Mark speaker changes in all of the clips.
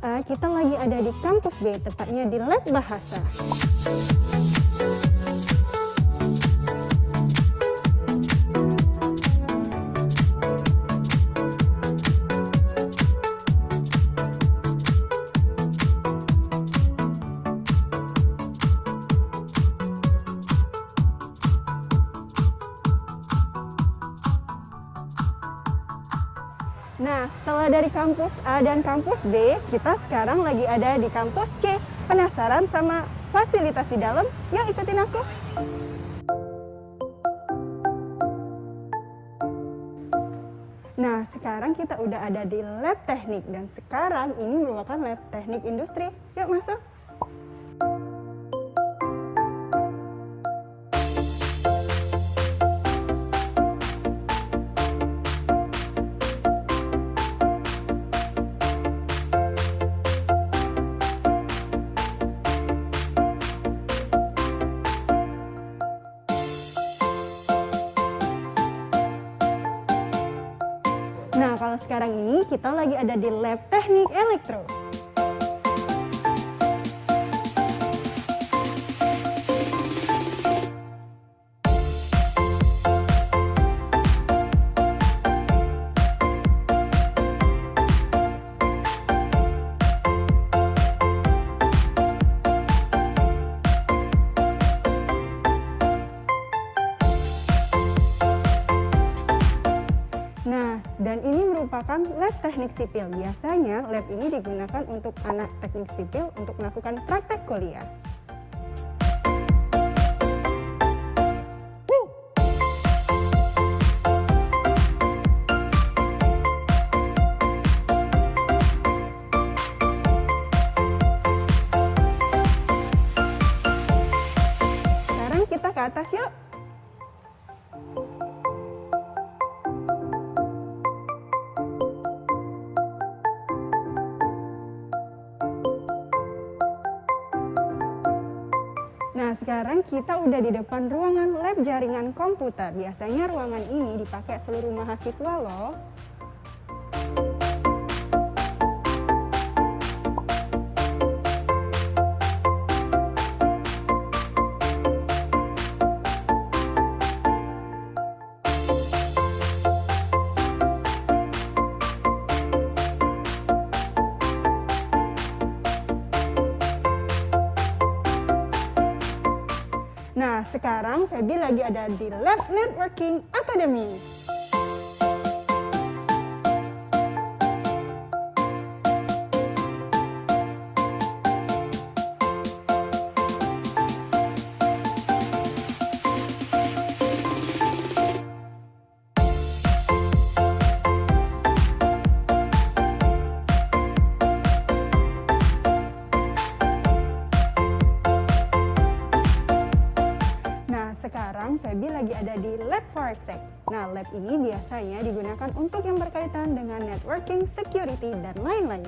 Speaker 1: A, kita lagi ada di kampus B, tepatnya di lab bahasa. Nah, setelah dari kampus A dan kampus B, kita sekarang lagi ada di kampus C. Penasaran sama fasilitas di dalam? Yuk ikutin aku. Nah, sekarang kita udah ada di lab teknik dan sekarang ini merupakan lab teknik industri. Yuk masuk. Nah, kalau sekarang ini kita lagi ada di lab teknik elektro. Nah, dan ini merupakan lab teknik sipil. Biasanya lab ini digunakan untuk anak teknik sipil untuk melakukan praktek kuliah. Sekarang kita ke atas yuk. Nah, sekarang kita udah di depan ruangan lab jaringan komputer. Biasanya ruangan ini dipakai seluruh mahasiswa loh. Nah, sekarang Feby lagi ada di Lab Networking Academy. Sekarang Feby lagi ada di Lab Farsec. Nah, lab ini biasanya digunakan untuk yang berkaitan dengan networking, security, dan lain-lain.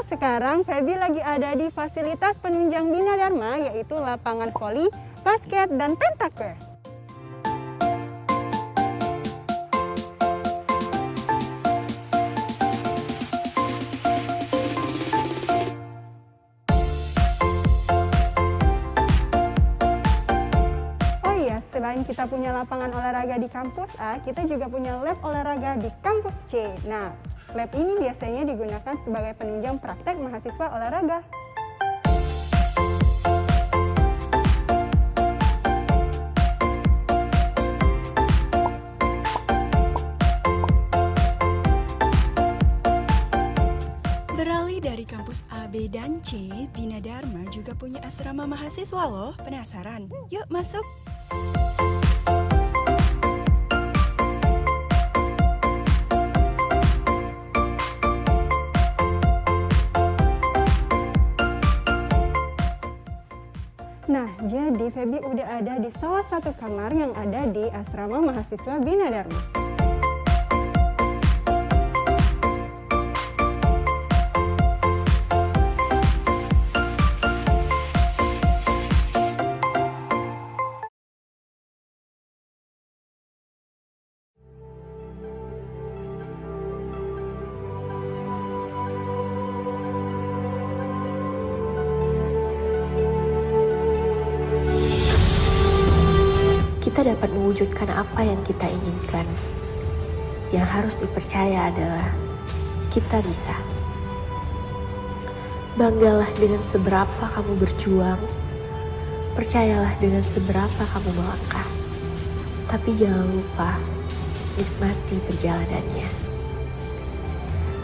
Speaker 1: Sekarang Feby lagi ada di fasilitas penunjang Bina Dharma, yaitu lapangan voli, basket, dan pentaker. Oh iya, selain kita punya lapangan olahraga di kampus A, kita juga punya lab olahraga di kampus C. Nah, lab ini biasanya digunakan sebagai penunjang praktek mahasiswa olahraga.
Speaker 2: Beralih dari kampus A, B, dan C, Bina Dharma juga punya asrama mahasiswa loh. Penasaran? Yuk masuk!
Speaker 1: Nah, jadi Feby udah ada di salah satu kamar yang ada di asrama mahasiswa Bina Dharma.
Speaker 3: kita dapat mewujudkan apa yang kita inginkan. Yang harus dipercaya adalah kita bisa. Banggalah dengan seberapa kamu berjuang, percayalah dengan seberapa kamu melangkah. Tapi jangan lupa, nikmati perjalanannya.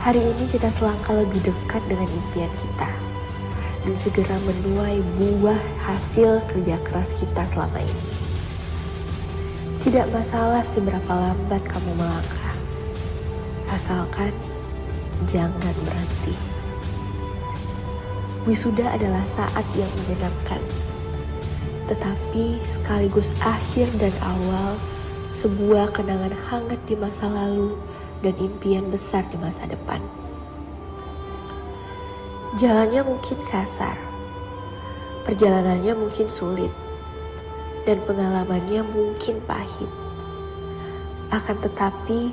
Speaker 3: Hari ini kita selangkah lebih dekat dengan impian kita dan segera menuai buah hasil kerja keras kita selama ini. Tidak masalah seberapa lambat kamu melangkah, asalkan jangan berhenti. Wisuda adalah saat yang menyenangkan, tetapi sekaligus akhir dan awal sebuah kenangan hangat di masa lalu dan impian besar di masa depan. Jalannya mungkin kasar, perjalanannya mungkin sulit, dan pengalamannya mungkin pahit. Akan tetapi,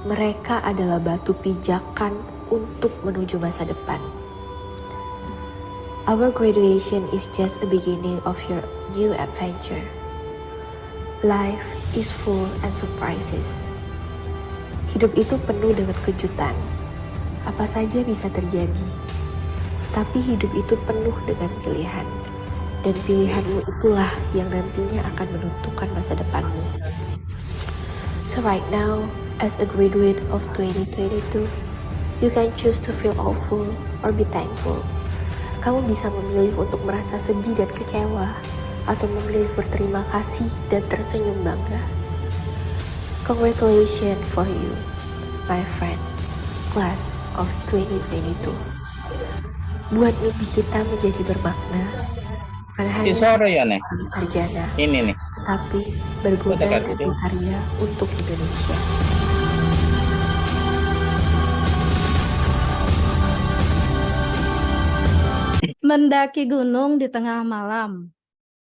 Speaker 3: mereka adalah batu pijakan untuk menuju masa depan. Our graduation is just the beginning of your new adventure. Life is full and surprises. Hidup itu penuh dengan kejutan. Apa saja bisa terjadi. Tapi hidup itu penuh dengan pilihan. Dan pilihanmu itulah yang nantinya akan menentukan masa depanmu. So right now, as a graduate of 2022, you can choose to feel awful or be thankful. Kamu bisa memilih untuk merasa sedih dan kecewa, atau memilih berterima kasih dan tersenyum bangga. Congratulations for you, my friend, class of 2022. Buat mimpi kita menjadi bermakna, bukan hanya sebagai sarjana, tetapi berguna dan berkarya untuk Indonesia.
Speaker 4: Mendaki gunung di tengah malam,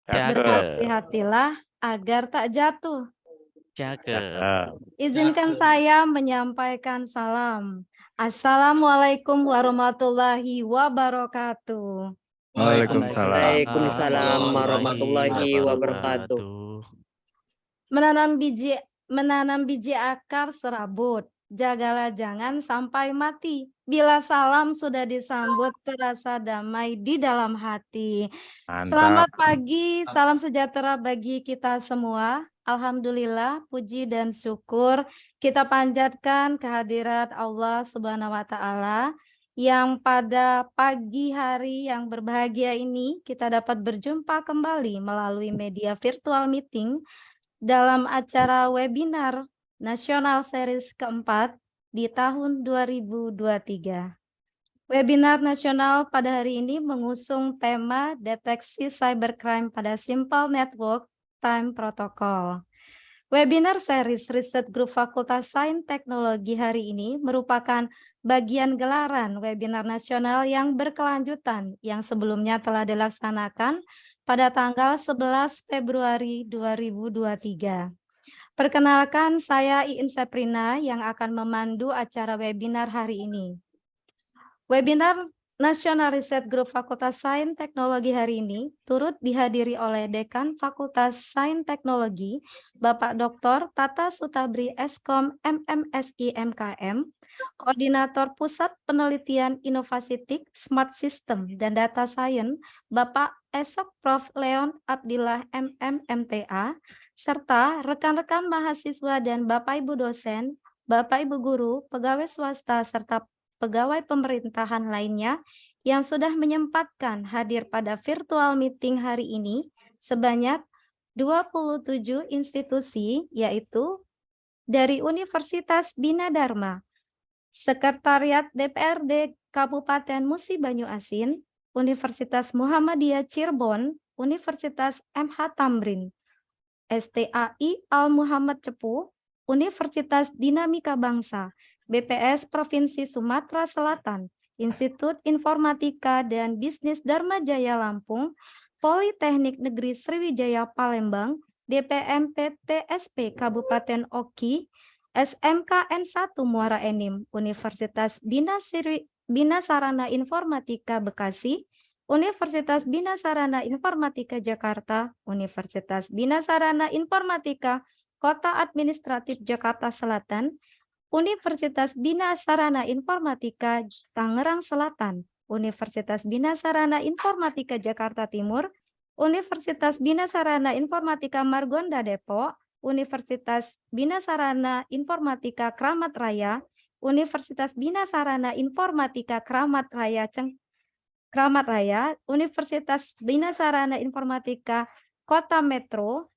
Speaker 5: Cakep.
Speaker 4: berhati-hatilah agar tak jatuh.
Speaker 5: Cakep.
Speaker 4: Izinkan saya menyampaikan salam. Assalamualaikum warahmatullahi wabarakatuh.
Speaker 6: Waalaikumsalam warahmatullahi wabarakatuh.
Speaker 4: Menanam biji akar serabut. Jagalah jangan sampai mati. Bila salam sudah disambut, terasa damai di dalam hati.
Speaker 5: Mantap.
Speaker 4: Selamat pagi, salam sejahtera bagi kita semua. Alhamdulillah, puji dan syukur kita panjatkan kehadirat Allah Subhanahu wa Ta'ala, yang pada pagi hari yang berbahagia ini kita dapat berjumpa kembali melalui media virtual meeting dalam acara webinar nasional series keempat di tahun 2023. Webinar nasional pada hari ini mengusung tema deteksi cybercrime pada Simple Network Time Protocol. Webinar series Riset Grup Fakultas Sains Teknologi hari ini merupakan bagian gelaran webinar nasional yang berkelanjutan yang sebelumnya telah dilaksanakan pada tanggal 11 Februari 2023. Perkenalkan, saya Iin Seprina yang akan memandu acara webinar hari ini. Webinar Nasional Riset Grup Fakultas Sains Teknologi hari ini turut dihadiri oleh Dekan Fakultas Sains Teknologi, Bapak Dr. Tata Sutabri Eskom MMSI MKM, Koordinator Pusat Penelitian Inovasi TIK Smart System dan Data Science, Bapak Esok Prof. Leon Abdillah MM MTA, serta rekan-rekan mahasiswa dan Bapak Ibu dosen, Bapak Ibu guru, pegawai swasta, serta pegawai pemerintahan lainnya yang sudah menyempatkan hadir pada virtual meeting hari ini sebanyak 27 institusi, yaitu dari Universitas Bina Dharma, Sekretariat DPRD Kabupaten Musi Banyu Asin, Universitas Muhammadiyah Cirebon, Universitas MH Tamrin, STAI Al Muhammad Cepu, Universitas Dinamika Bangsa, BPS Provinsi Sumatera Selatan, Institut Informatika dan Bisnis Dharma Jaya Lampung, Politeknik Negeri Sriwijaya Palembang, DPMP TSP Kabupaten Oki, SMKN 1 Muara Enim, Universitas Bina Sarana Informatika Bekasi, Universitas Bina Sarana Informatika Jakarta, Universitas Bina Sarana Informatika Kota Administratif Jakarta Selatan, Universitas Bina Sarana Informatika Tangerang Selatan, Universitas Bina Sarana Informatika Jakarta Timur, Universitas Bina Sarana Informatika Margonda Depok, Universitas Bina Sarana Informatika Kramat Raya, Universitas Bina Sarana Informatika Kramat Raya Universitas Bina Sarana Informatika Kota Metro,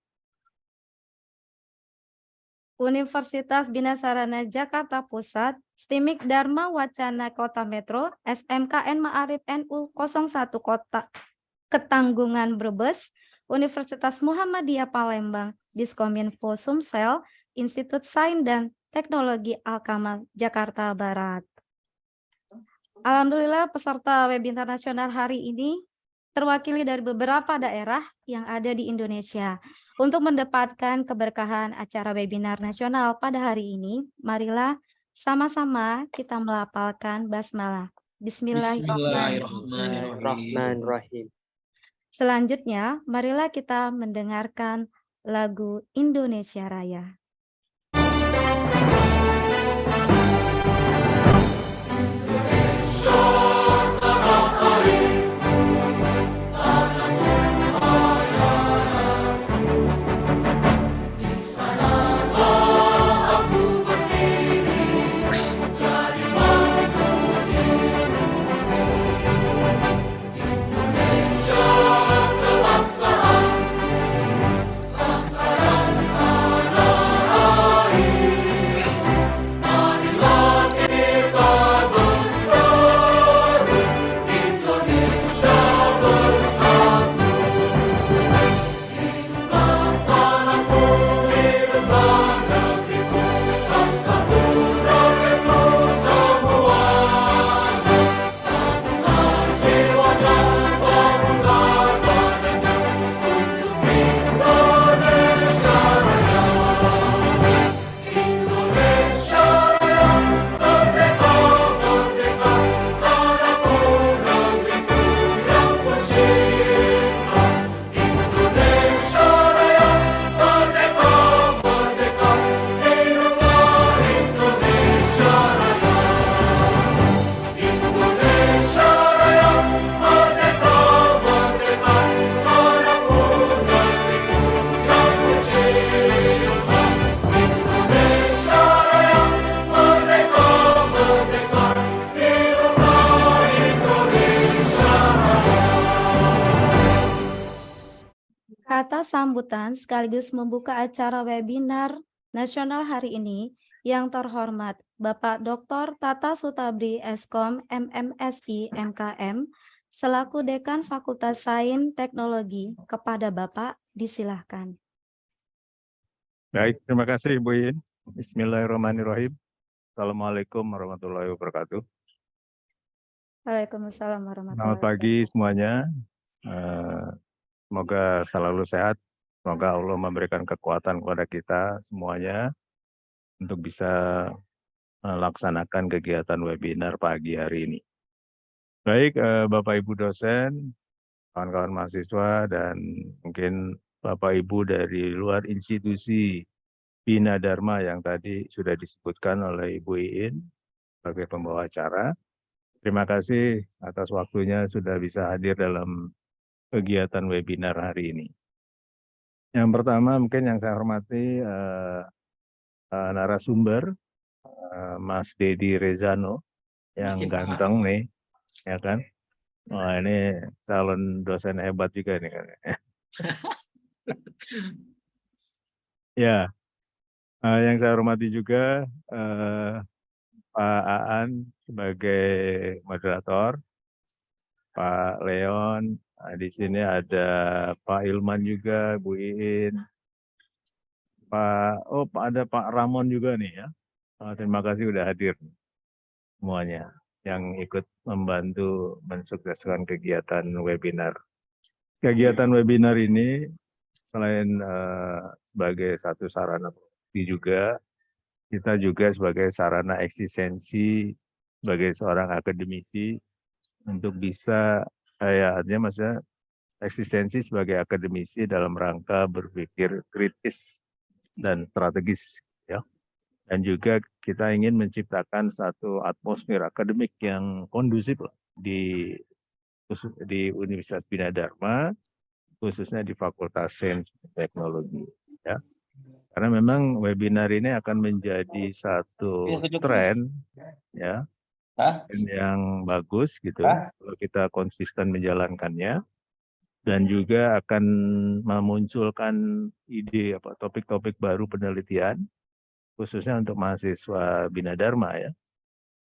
Speaker 4: Universitas Bina Sarana Jakarta Pusat, STIMIK Dharma Wacana Kota Metro, SMKN Ma'arif NU 01 Kota Ketanggungan Brebes, Universitas Muhammadiyah Palembang, Diskominfo Sumsel, Institut Sains dan Teknologi Al-Kamal Jakarta Barat. Alhamdulillah peserta webinar nasional hari ini terwakili dari beberapa daerah yang ada di Indonesia. Untuk mendapatkan keberkahan acara webinar nasional pada hari ini, marilah sama-sama kita melafalkan basmalah.
Speaker 6: Bismillahirrahmanirrahim.
Speaker 4: Selanjutnya, marilah kita mendengarkan lagu Indonesia Raya. Kata sambutan sekaligus membuka acara webinar nasional hari ini yang terhormat Bapak Dr. Tata Sutabri Eskom MMSI MKM selaku Dekan Fakultas Sains Teknologi. Kepada Bapak disilahkan.
Speaker 7: Baik, terima kasih Ibu Iin. Bismillahirrahmanirrahim. Assalamualaikum warahmatullahi wabarakatuh.
Speaker 4: Waalaikumsalam warahmatullahi
Speaker 7: Selamat pagi semuanya. Semoga selalu sehat. Semoga Allah memberikan kekuatan kepada kita semuanya untuk bisa melaksanakan kegiatan webinar pagi hari ini. Baik, Bapak Ibu dosen, kawan-kawan mahasiswa, dan mungkin Bapak Ibu dari luar institusi Bina Dharma yang tadi sudah disebutkan oleh Ibu Iin sebagai pembawa acara. Terima kasih atas waktunya sudah bisa hadir dalam kegiatan webinar hari ini. Yang pertama mungkin yang saya hormati narasumber Mas Dedi Rezano yang ganteng nih, ya kan? Wah ini calon dosen hebat juga nih kan. Ya, yang saya hormati juga Pak Aan sebagai moderator, Pak Leon. Di sini ada Pak Ilman juga, Bu Iin, ada Pak Ramon juga nih ya. Terima kasih sudah hadir semuanya yang ikut membantu mensukseskan kegiatan webinar. Kegiatan webinar ini selain sebagai satu sarana profesi juga, kita juga sebagai sarana eksistensi sebagai seorang akademisi untuk bisa artinya maksudnya eksistensi sebagai akademisi dalam rangka berpikir kritis dan strategis, ya. Dan juga kita ingin menciptakan satu atmosfer akademik yang kondusif di Universitas Bina Dharma, khususnya di Fakultas Sains Teknologi, ya. Karena memang webinar ini akan menjadi satu tren, ya, yang bagus gitu kalau kita konsisten menjalankannya, dan juga akan memunculkan ide topik-topik baru penelitian khususnya untuk mahasiswa Bina Dharma, ya.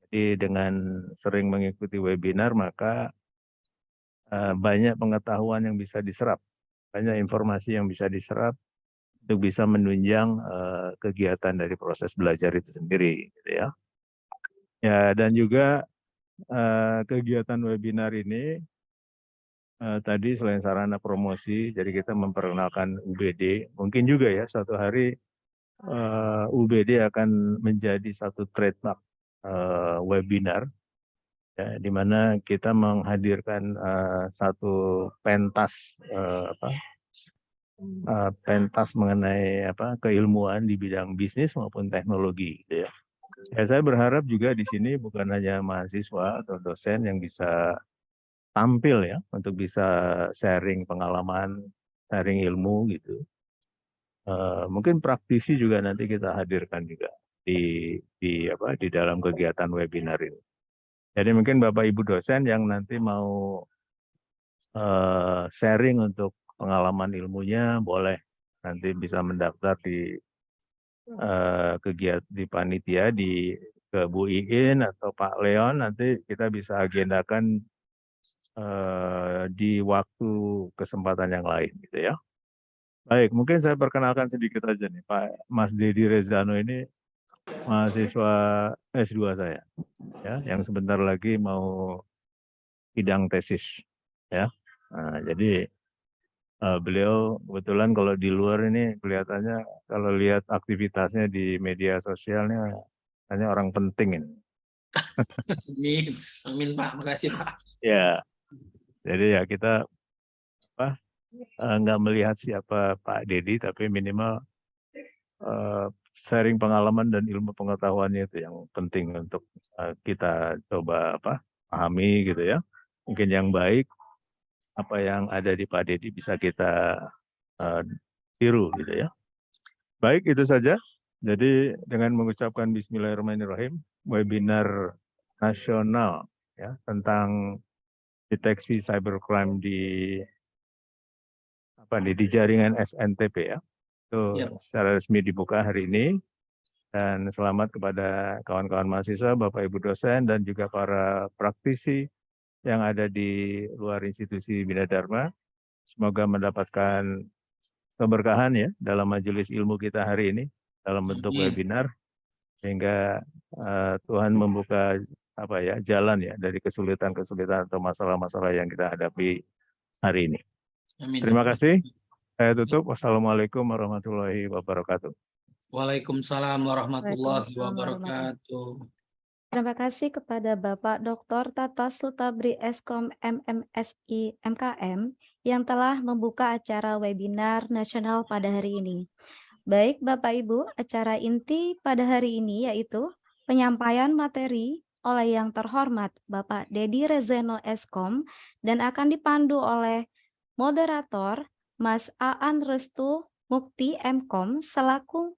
Speaker 7: Jadi dengan sering mengikuti webinar maka banyak pengetahuan yang bisa diserap, banyak informasi yang bisa diserap untuk bisa menunjang kegiatan dari proses belajar itu sendiri, gitu ya. Ya, dan juga kegiatan webinar ini tadi selain sarana promosi, jadi kita memperkenalkan UBD. Mungkin juga ya suatu hari UBD akan menjadi satu trademark webinar, ya, di mana kita menghadirkan satu pentas pentas mengenai keilmuan di bidang bisnis maupun teknologi, gitu ya. Ya, saya berharap juga di sini bukan hanya mahasiswa atau dosen yang bisa tampil ya untuk bisa sharing pengalaman, sharing ilmu gitu. Mungkin praktisi juga nanti kita hadirkan juga di dalam kegiatan webinar ini. Jadi mungkin Bapak Ibu dosen yang nanti mau sharing untuk pengalaman ilmunya boleh nanti bisa mendaftar di kegiatan di panitia ke Bu Iin atau Pak Leon, nanti kita bisa agendakan di waktu kesempatan yang lain, gitu ya. Baik, mungkin saya perkenalkan sedikit aja nih, Pak Mas Dedi Rezano ini mahasiswa S2 saya, ya, yang sebentar lagi mau sidang tesis, ya. Nah, jadi beliau kebetulan kalau di luar ini kelihatannya kalau lihat aktivitasnya di media sosialnya hanya orang penting ini.
Speaker 8: Amin, amin Pak, makasih Pak.
Speaker 7: Ya, jadi ya kita nggak melihat siapa Pak Dedi, tapi minimal sharing pengalaman dan ilmu pengetahuannya itu yang penting untuk kita coba pahami, gitu ya. Mungkin yang baik apa yang ada di Pak Dedi bisa kita tiru, gitu ya. Baik, itu saja. Jadi dengan mengucapkan Bismillahirrahmanirrahim, webinar nasional ya tentang deteksi cybercrime di jaringan SNTP, ya, itu secara resmi dibuka hari ini. Dan selamat kepada kawan-kawan mahasiswa, Bapak Ibu dosen, dan juga para praktisi yang ada di luar institusi Bina Dharma. Semoga mendapatkan keberkahan ya dalam majelis ilmu kita hari ini dalam bentuk webinar, sehingga Tuhan membuka jalan ya dari kesulitan-kesulitan atau masalah-masalah yang kita hadapi hari ini. Amin. Terima kasih. Saya tutup. Wassalamualaikum warahmatullahi wabarakatuh.
Speaker 8: Waalaikumsalam warahmatullahi wabarakatuh.
Speaker 4: Terima kasih kepada Bapak Dr. Tata Sutabri Eskom MMSI MKM yang telah membuka acara webinar nasional pada hari ini. Baik Bapak Ibu, acara inti pada hari ini yaitu penyampaian materi oleh yang terhormat Bapak Dedi Rezeno Eskom dan akan dipandu oleh moderator Mas Aan Restu Mukti Mkom selaku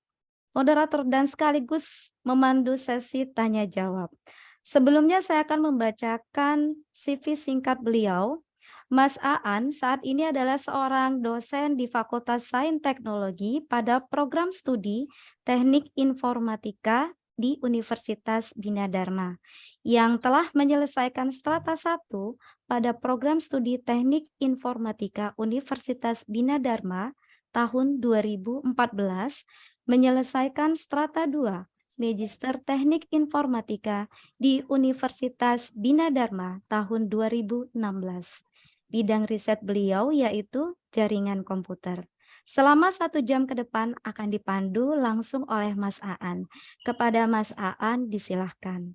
Speaker 4: moderator dan sekaligus memandu sesi tanya jawab. Sebelumnya saya akan membacakan CV singkat beliau. Mas Aan saat ini adalah seorang dosen di Fakultas Sains Teknologi pada program studi Teknik Informatika di Universitas Bina Dharma yang telah menyelesaikan strata 1 pada program studi Teknik Informatika Universitas Bina Dharma tahun 2014, menyelesaikan strata 2 Magister Teknik Informatika di Universitas Bina Dharma tahun 2016. Bidang riset beliau yaitu jaringan komputer. Selama 1 jam ke depan akan dipandu langsung oleh Mas Aan. Kepada Mas Aan disilahkan.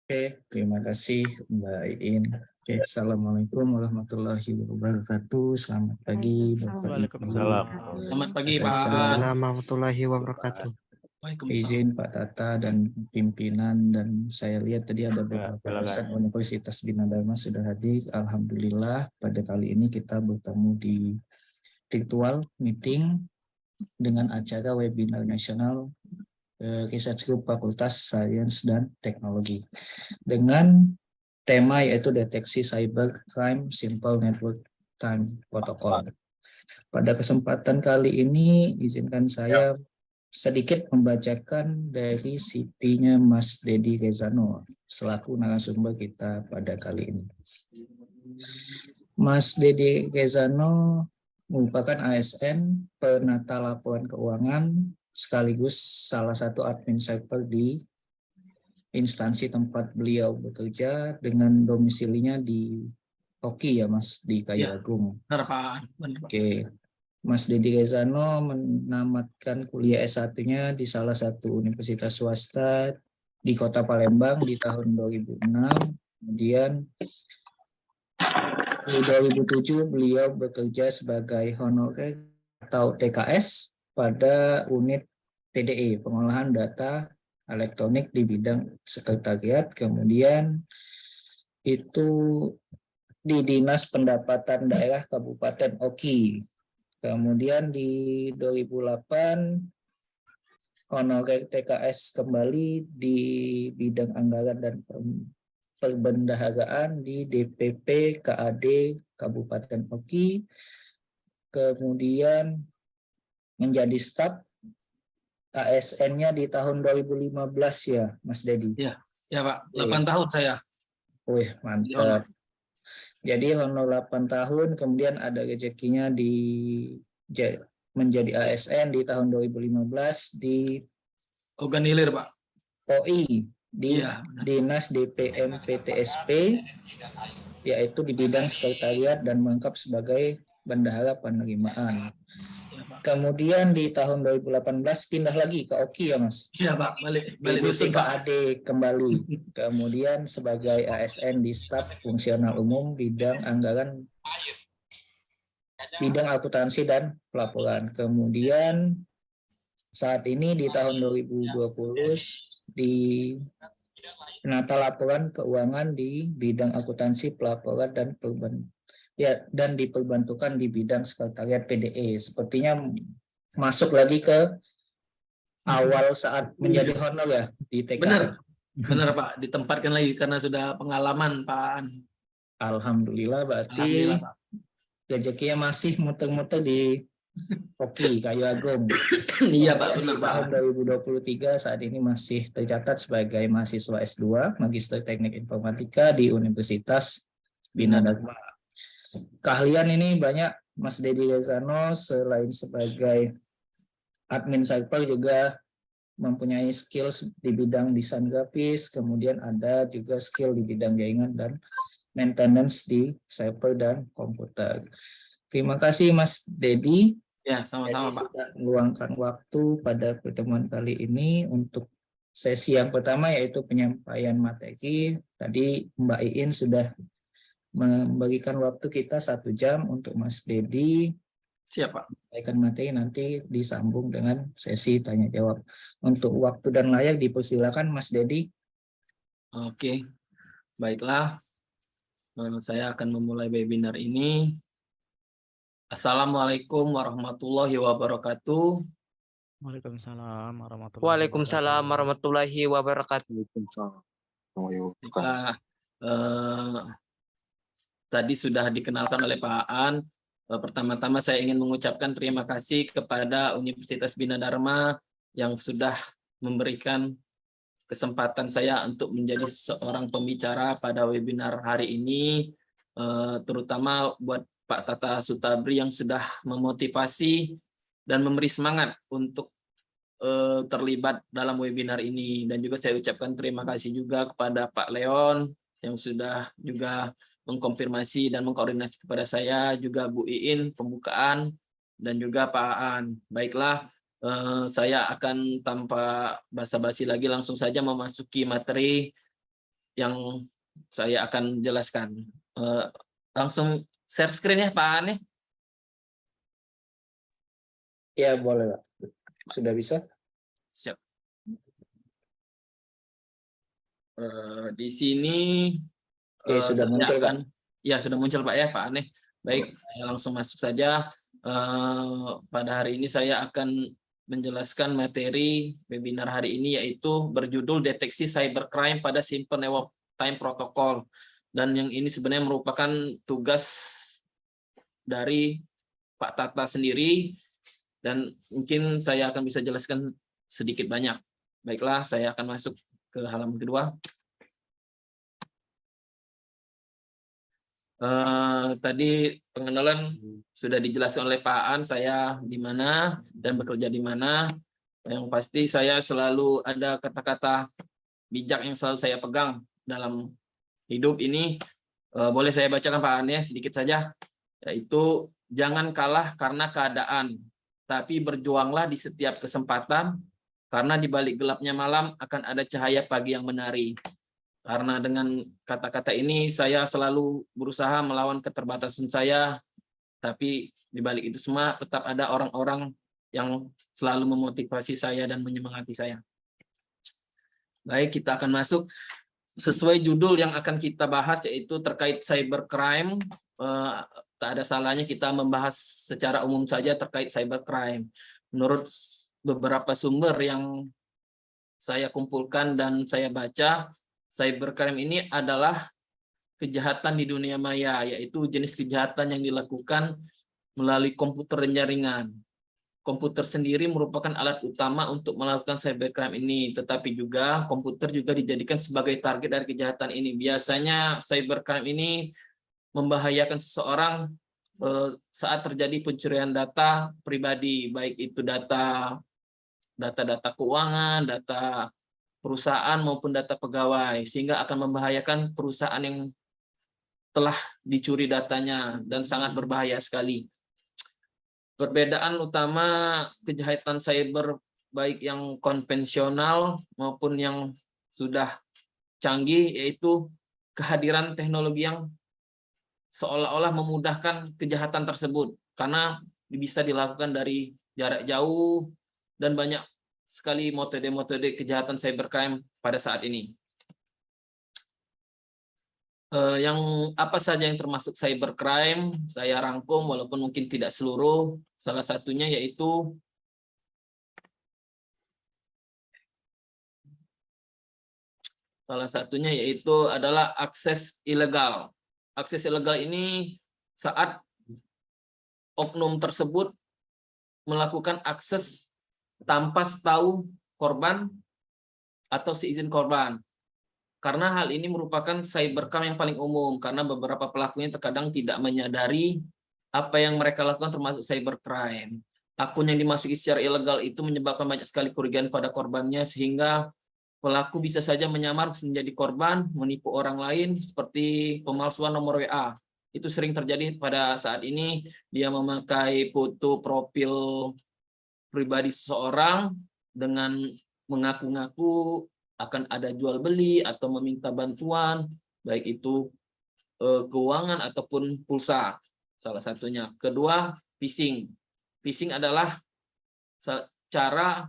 Speaker 9: Oke, terima kasih Mbak Iin. Oke, Assalamualaikum warahmatullahi wabarakatuh. Selamat pagi Bapak Ibu.
Speaker 5: Waalaikumsalam.
Speaker 8: Selamat pagi Pak.
Speaker 9: Assalamualaikum
Speaker 10: warahmatullahi wabarakatuh.
Speaker 8: Waalaikumsalam.
Speaker 9: Izin Pak Tata dan pimpinan, dan saya lihat tadi ada beberapa dosen Universitas Bina Dharma sudah hadir. Alhamdulillah pada kali ini kita bertemu di virtual meeting dengan acara webinar nasional Research Group Fakultas Sains dan Teknologi dengan tema yaitu deteksi cyber crime simple network time protocol. Pada kesempatan kali ini izinkan saya sedikit membacakan dari CV-nya Mas Dedi Rezano selaku narasumber kita pada kali ini. Mas Dedi Rezano merupakan ASN penata laporan keuangan sekaligus salah satu admin cyber di instansi tempat beliau bekerja dengan domisilinya di Oki ya Mas, di Kayu Agung.
Speaker 8: Benar Pak. Benar, Pak.
Speaker 9: Oke, Mas Dedi Rezano menamatkan kuliah S1-nya di salah satu universitas swasta di Kota Palembang di tahun 2006. Kemudian di 2007 beliau bekerja sebagai honorer atau TKS pada unit PDE, pengolahan data elektronik di bidang sekretariat. Kemudian itu di Dinas Pendapatan Daerah Kabupaten Oki. Kemudian di 2008 honorer TKS kembali di bidang anggaran dan perbendaharaan di DPP KAD Kabupaten Oki. Kemudian menjadi staf ASN-nya di tahun 2015 ya, Mas Dedi.
Speaker 8: Ya Pak, 8 tahun saya.
Speaker 9: Wih, mantap. Jadi honor 8 tahun, kemudian ada rezekinya menjadi ASN di tahun 2015 di
Speaker 8: Oganilir Pak.
Speaker 9: OI di Dinas DPM PTSP, yaitu di bidang sekretariat dan melengkap sebagai bendahara penerimaan. Kemudian di tahun 2018 pindah lagi ke Oki ya Mas?
Speaker 8: Iya Pak, balik
Speaker 9: dusun
Speaker 8: dusun Pak.
Speaker 9: KAD kembali. Kemudian sebagai ASN di staf fungsional umum bidang anggaran, bidang akuntansi dan pelaporan. Kemudian saat ini di tahun 2020 di penata laporan keuangan di bidang akuntansi, pelaporan dan diperbantukan di bidang sekretariat PDE. Sepertinya masuk lagi ke awal saat menjadi honor ya di TKS.
Speaker 8: Benar Pak, ditempatkan lagi karena sudah pengalaman Pak.
Speaker 9: Alhamdulillah berarti rezekinya masih muter-muter di Oki Kayu Agung.
Speaker 8: Iya Pak, benar Pak.
Speaker 9: Tahun 2023 saat ini masih tercatat sebagai mahasiswa S2 Magister Teknik Informatika di Universitas Bina Dharma. Keahlian ini banyak Mas Dedi Rezano, selain sebagai admin cyber juga mempunyai skill di bidang desain grafis, kemudian ada juga skill di bidang jaringan dan maintenance di cyber dan komputer. Terima kasih Mas Dedi.
Speaker 8: Ya, sama-sama Pak.
Speaker 9: Sudah meluangkan waktu pada pertemuan kali ini untuk sesi yang pertama yaitu penyampaian materi. Tadi Mbak Iin sudah memberikan waktu kita 1 jam untuk Mas Dedi.
Speaker 8: Siap Pak.
Speaker 9: Sampaikan materi nanti disambung dengan sesi tanya jawab. Untuk waktu dan layak dipersilakan Mas Dedi.
Speaker 8: Oke, baiklah. Saya akan memulai webinar ini. Assalamualaikum warahmatullahi wabarakatuh.
Speaker 5: Waalaikumsalam warahmatullahi
Speaker 6: Waalaikumsalam warahmatullahi wabarakatuh.
Speaker 8: Tadi sudah dikenalkan oleh Pak Aan. Pertama-tama saya ingin mengucapkan terima kasih kepada Universitas Bina Dharma yang sudah memberikan kesempatan saya untuk menjadi seorang pembicara pada webinar hari ini, terutama buat Pak Tata Sutabri yang sudah memotivasi dan memberi semangat untuk terlibat dalam webinar ini. Dan juga saya ucapkan terima kasih juga kepada Pak Leon yang sudah juga mengkonfirmasi dan mengkoordinasi kepada saya, juga Bu Iin pembukaan, dan juga Pak Aan. Baiklah, saya akan tanpa basa-basi lagi langsung saja memasuki materi yang saya akan jelaskan. Langsung share screen ya Pak Ane.
Speaker 9: Ya, boleh, Pak. Sudah bisa?
Speaker 8: Siap. Di sini
Speaker 9: Oke, sudah
Speaker 8: saya
Speaker 9: muncul, Pak.
Speaker 8: ya sudah muncul Pak ya Pak Ane. Baik, saya langsung masuk saja. Pada hari ini saya akan menjelaskan materi webinar hari ini, yaitu berjudul Deteksi Cybercrime pada Simple Network Time Protocol. Dan yang ini sebenarnya merupakan tugas dari Pak Tata sendiri, dan mungkin saya akan bisa jelaskan sedikit banyak. Baiklah, saya akan masuk ke halaman kedua. Tadi pengenalan sudah dijelaskan oleh Pak An, saya di mana dan bekerja di mana. Yang pasti saya selalu ada kata-kata bijak yang selalu saya pegang dalam hidup ini. Boleh saya bacakan Pak An ya, sedikit saja. Yaitu, jangan kalah karena keadaan, tapi berjuanglah di setiap kesempatan, karena di balik gelapnya malam akan ada cahaya pagi yang menari. Karena dengan kata-kata ini saya selalu berusaha melawan keterbatasan saya, tapi di balik itu semua tetap ada orang-orang yang selalu memotivasi saya dan menyemangati saya. Baik, kita akan masuk sesuai judul yang akan kita bahas, yaitu terkait cybercrime. Tak ada salahnya kita membahas secara umum saja terkait cybercrime. Menurut beberapa sumber yang saya kumpulkan dan saya baca, cybercrime ini adalah kejahatan di dunia maya, yaitu jenis kejahatan yang dilakukan melalui komputer dan jaringan. Komputer sendiri merupakan alat utama untuk melakukan cybercrime ini, tetapi juga komputer juga dijadikan sebagai target dari kejahatan ini. Biasanya cybercrime ini membahayakan seseorang saat terjadi pencurian data pribadi, baik itu data keuangan, data perusahaan maupun data pegawai, sehingga akan membahayakan perusahaan yang telah dicuri datanya dan sangat berbahaya sekali. Perbedaan utama kejahatan cyber baik yang konvensional maupun yang sudah canggih, yaitu kehadiran teknologi yang seolah-olah memudahkan kejahatan tersebut, karena bisa dilakukan dari jarak jauh dan banyak sekali metode-metode kejahatan cybercrime pada saat ini. Yang apa saja yang termasuk cybercrime saya rangkum, walaupun mungkin tidak seluruh. Salah satunya yaitu adalah akses ilegal. Akses ilegal ini saat oknum tersebut melakukan akses tanpa tahu korban atau seizin korban. Karena hal ini merupakan cybercrime yang paling umum, karena beberapa pelakunya terkadang tidak menyadari apa yang mereka lakukan termasuk cybercrime. Akun yang dimasuki secara ilegal itu menyebabkan banyak sekali kerugian pada korbannya, sehingga pelaku bisa saja menyamar menjadi korban, menipu orang lain, seperti pemalsuan nomor WA. Itu sering terjadi pada saat ini. Dia memakai foto profil pribadi seseorang dengan mengaku-ngaku akan ada jual beli atau meminta bantuan, baik itu keuangan ataupun pulsa, salah satunya. Kedua, phishing. Phishing adalah cara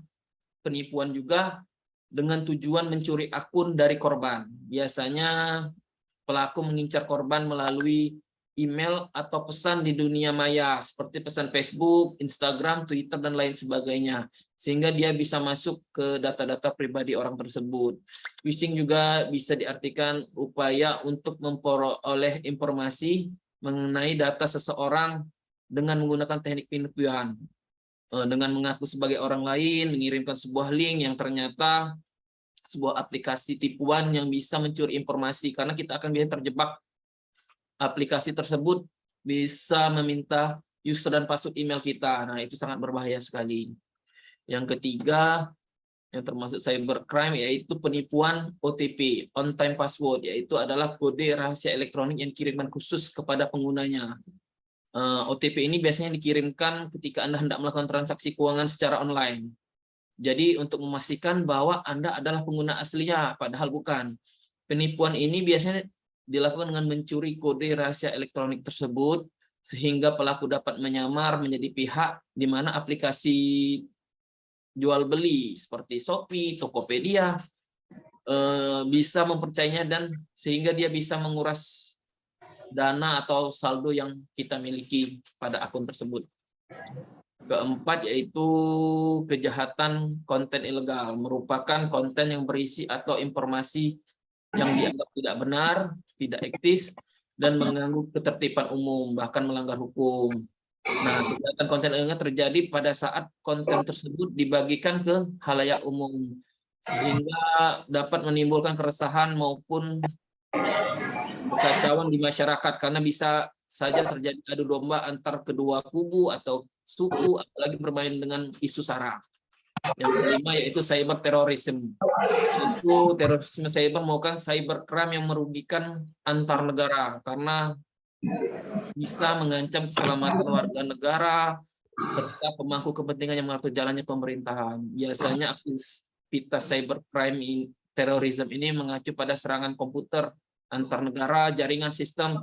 Speaker 8: penipuan juga dengan tujuan mencuri akun dari korban. Biasanya pelaku mengincar korban melalui email atau pesan di dunia maya, seperti pesan Facebook, Instagram, Twitter, dan lain sebagainya, sehingga dia bisa masuk ke data-data pribadi orang tersebut. Phishing juga bisa diartikan upaya untuk memperoleh informasi mengenai data seseorang dengan menggunakan teknik penipuan, dengan mengaku sebagai orang lain, mengirimkan sebuah link yang ternyata sebuah aplikasi tipuan yang bisa mencuri informasi, karena kita akan bisa terjebak. Aplikasi tersebut bisa meminta user dan password email kita. Nah, itu sangat berbahaya sekali. Yang ketiga, yang termasuk cybercrime, yaitu penipuan OTP, on time password, yaitu adalah kode rahasia elektronik yang dikirimkan khusus kepada penggunanya. OTP ini biasanya dikirimkan ketika Anda hendak melakukan transaksi keuangan secara online. Jadi untuk memastikan bahwa Anda adalah pengguna aslinya, padahal bukan. Penipuan ini biasanya dilakukan dengan mencuri kode rahasia elektronik tersebut, sehingga pelaku dapat menyamar menjadi pihak di mana aplikasi jual beli seperti Shopee, Tokopedia bisa mempercayainya, dan sehingga dia bisa menguras dana atau saldo yang kita miliki pada akun tersebut. Keempat yaitu kejahatan konten ilegal, merupakan konten yang berisi atau informasi yang dianggap tidak benar, tidak etis, dan mengganggu ketertiban umum, bahkan melanggar hukum. Nah, kejahatan konten ilegal terjadi pada saat konten tersebut dibagikan ke khalayak umum, sehingga dapat menimbulkan keresahan maupun kekacauan di masyarakat, karena bisa saja terjadi adu domba antar kedua kubu atau suku, apalagi bermain dengan isu sara. Yang kelima yaitu cyber terrorism. Itu terorisme cyber merupakan cybercrime yang merugikan antar negara karena bisa mengancam keselamatan warga negara serta pemangku kepentingan yang mengatur jalannya pemerintahan. Biasanya aktivitas cybercrime terorisme ini mengacu pada serangan komputer antar negara, jaringan sistem,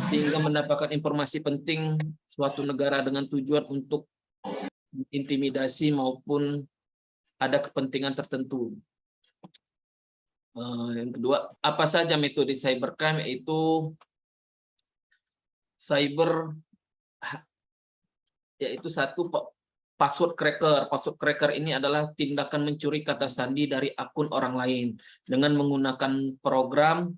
Speaker 8: sehingga mendapatkan informasi penting suatu negara dengan tujuan untuk intimidasi maupun ada kepentingan tertentu. Yang kedua, apa saja metode cybercrime? Yaitu satu, password cracker. Password cracker ini adalah tindakan mencuri kata sandi dari akun orang lain dengan menggunakan program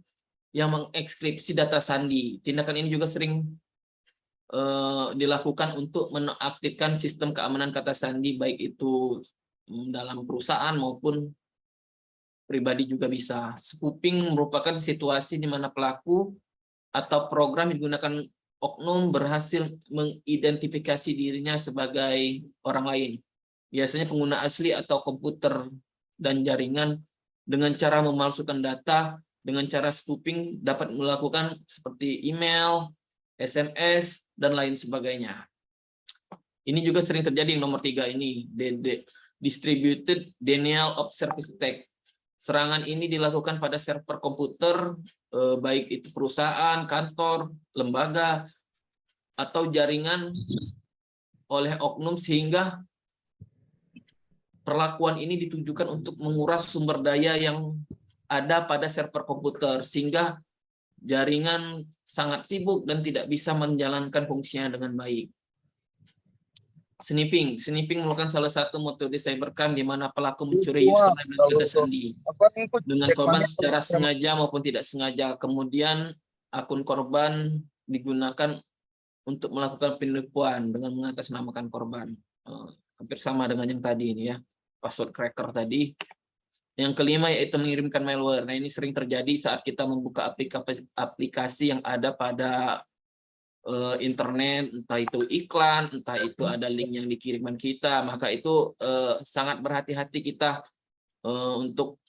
Speaker 8: yang mengekskripsi data sandi. Tindakan ini juga sering dilakukan untuk menonaktifkan sistem keamanan kata sandi, baik itu dalam perusahaan maupun pribadi juga bisa. Spoofing merupakan situasi di mana pelaku atau program yang digunakan oknum berhasil mengidentifikasi dirinya sebagai orang lain. Biasanya pengguna asli atau komputer dan jaringan dengan cara memalsukan data. Dengan cara spoofing dapat melakukan seperti email, SMS, dan lain sebagainya. Ini juga sering terjadi yang nomor 3 ini, Distributed Denial of Service Attack. Serangan ini dilakukan pada server komputer, baik itu perusahaan, kantor, lembaga, atau jaringan oleh oknum, sehingga perlakuan ini ditujukan untuk menguras sumber daya yang ada pada server komputer, sehingga jaringan sangat sibuk dan tidak bisa menjalankan fungsinya dengan baik. Sniffing merupakan salah satu metode cybercrime di mana pelaku mencuri username dan data sandi dengan korban secara sengaja maupun tidak sengaja. Kemudian akun korban digunakan untuk melakukan penipuan dengan mengatasnamakan korban. Hampir sama dengan yang tadi ini ya, password cracker tadi. Yang kelima yaitu mengirimkan malware. Nah, ini sering terjadi saat kita membuka aplikasi yang ada pada internet, entah itu iklan, entah itu ada link yang dikirimkan kita, maka itu sangat berhati-hati kita untuk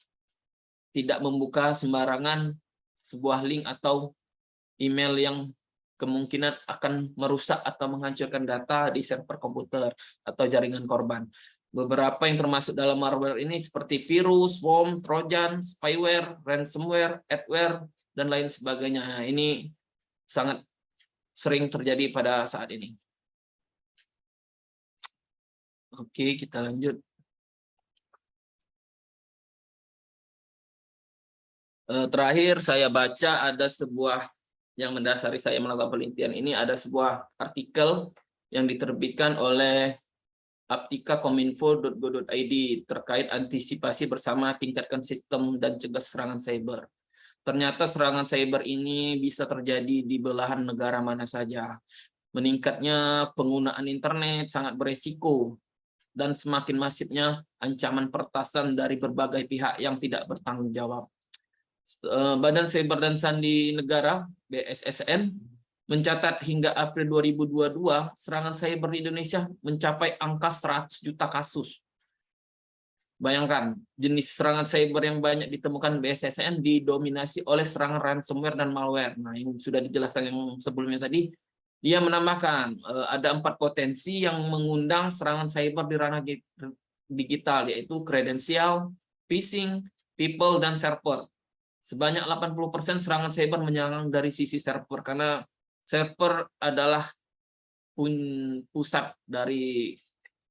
Speaker 8: tidak membuka sembarangan sebuah link atau email yang kemungkinan akan merusak atau menghancurkan data di server komputer atau jaringan korban. Beberapa yang termasuk dalam malware ini seperti virus, worm, trojan, spyware, ransomware, adware, dan lain sebagainya. Ini sangat sering terjadi pada saat ini. Oke, kita lanjut. Terakhir saya baca ada sebuah yang mendasari saya melakukan penelitian ini, ada sebuah artikel yang diterbitkan oleh aptika.kominfo.go.id terkait antisipasi bersama tingkatkan sistem dan cegah serangan cyber. Ternyata serangan cyber ini bisa terjadi di belahan negara mana saja. Meningkatnya penggunaan internet sangat beresiko dan semakin masifnya ancaman peretasan dari berbagai pihak yang tidak bertanggung jawab. Badan Cyber dan Sandi Negara (BSSN) mencatat hingga April 2022 serangan cyber di Indonesia mencapai angka 100 juta kasus. Bayangkan, jenis serangan cyber yang banyak ditemukan BSSN didominasi oleh serangan ransomware dan malware. Nah, yang sudah dijelaskan yang sebelumnya tadi, dia menambahkan ada 4 potensi yang mengundang serangan cyber di ranah digital, yaitu kredensial, phishing, people, dan server. sebanyak 80% serangan cyber menyerang dari sisi server, karena server adalah pusat dari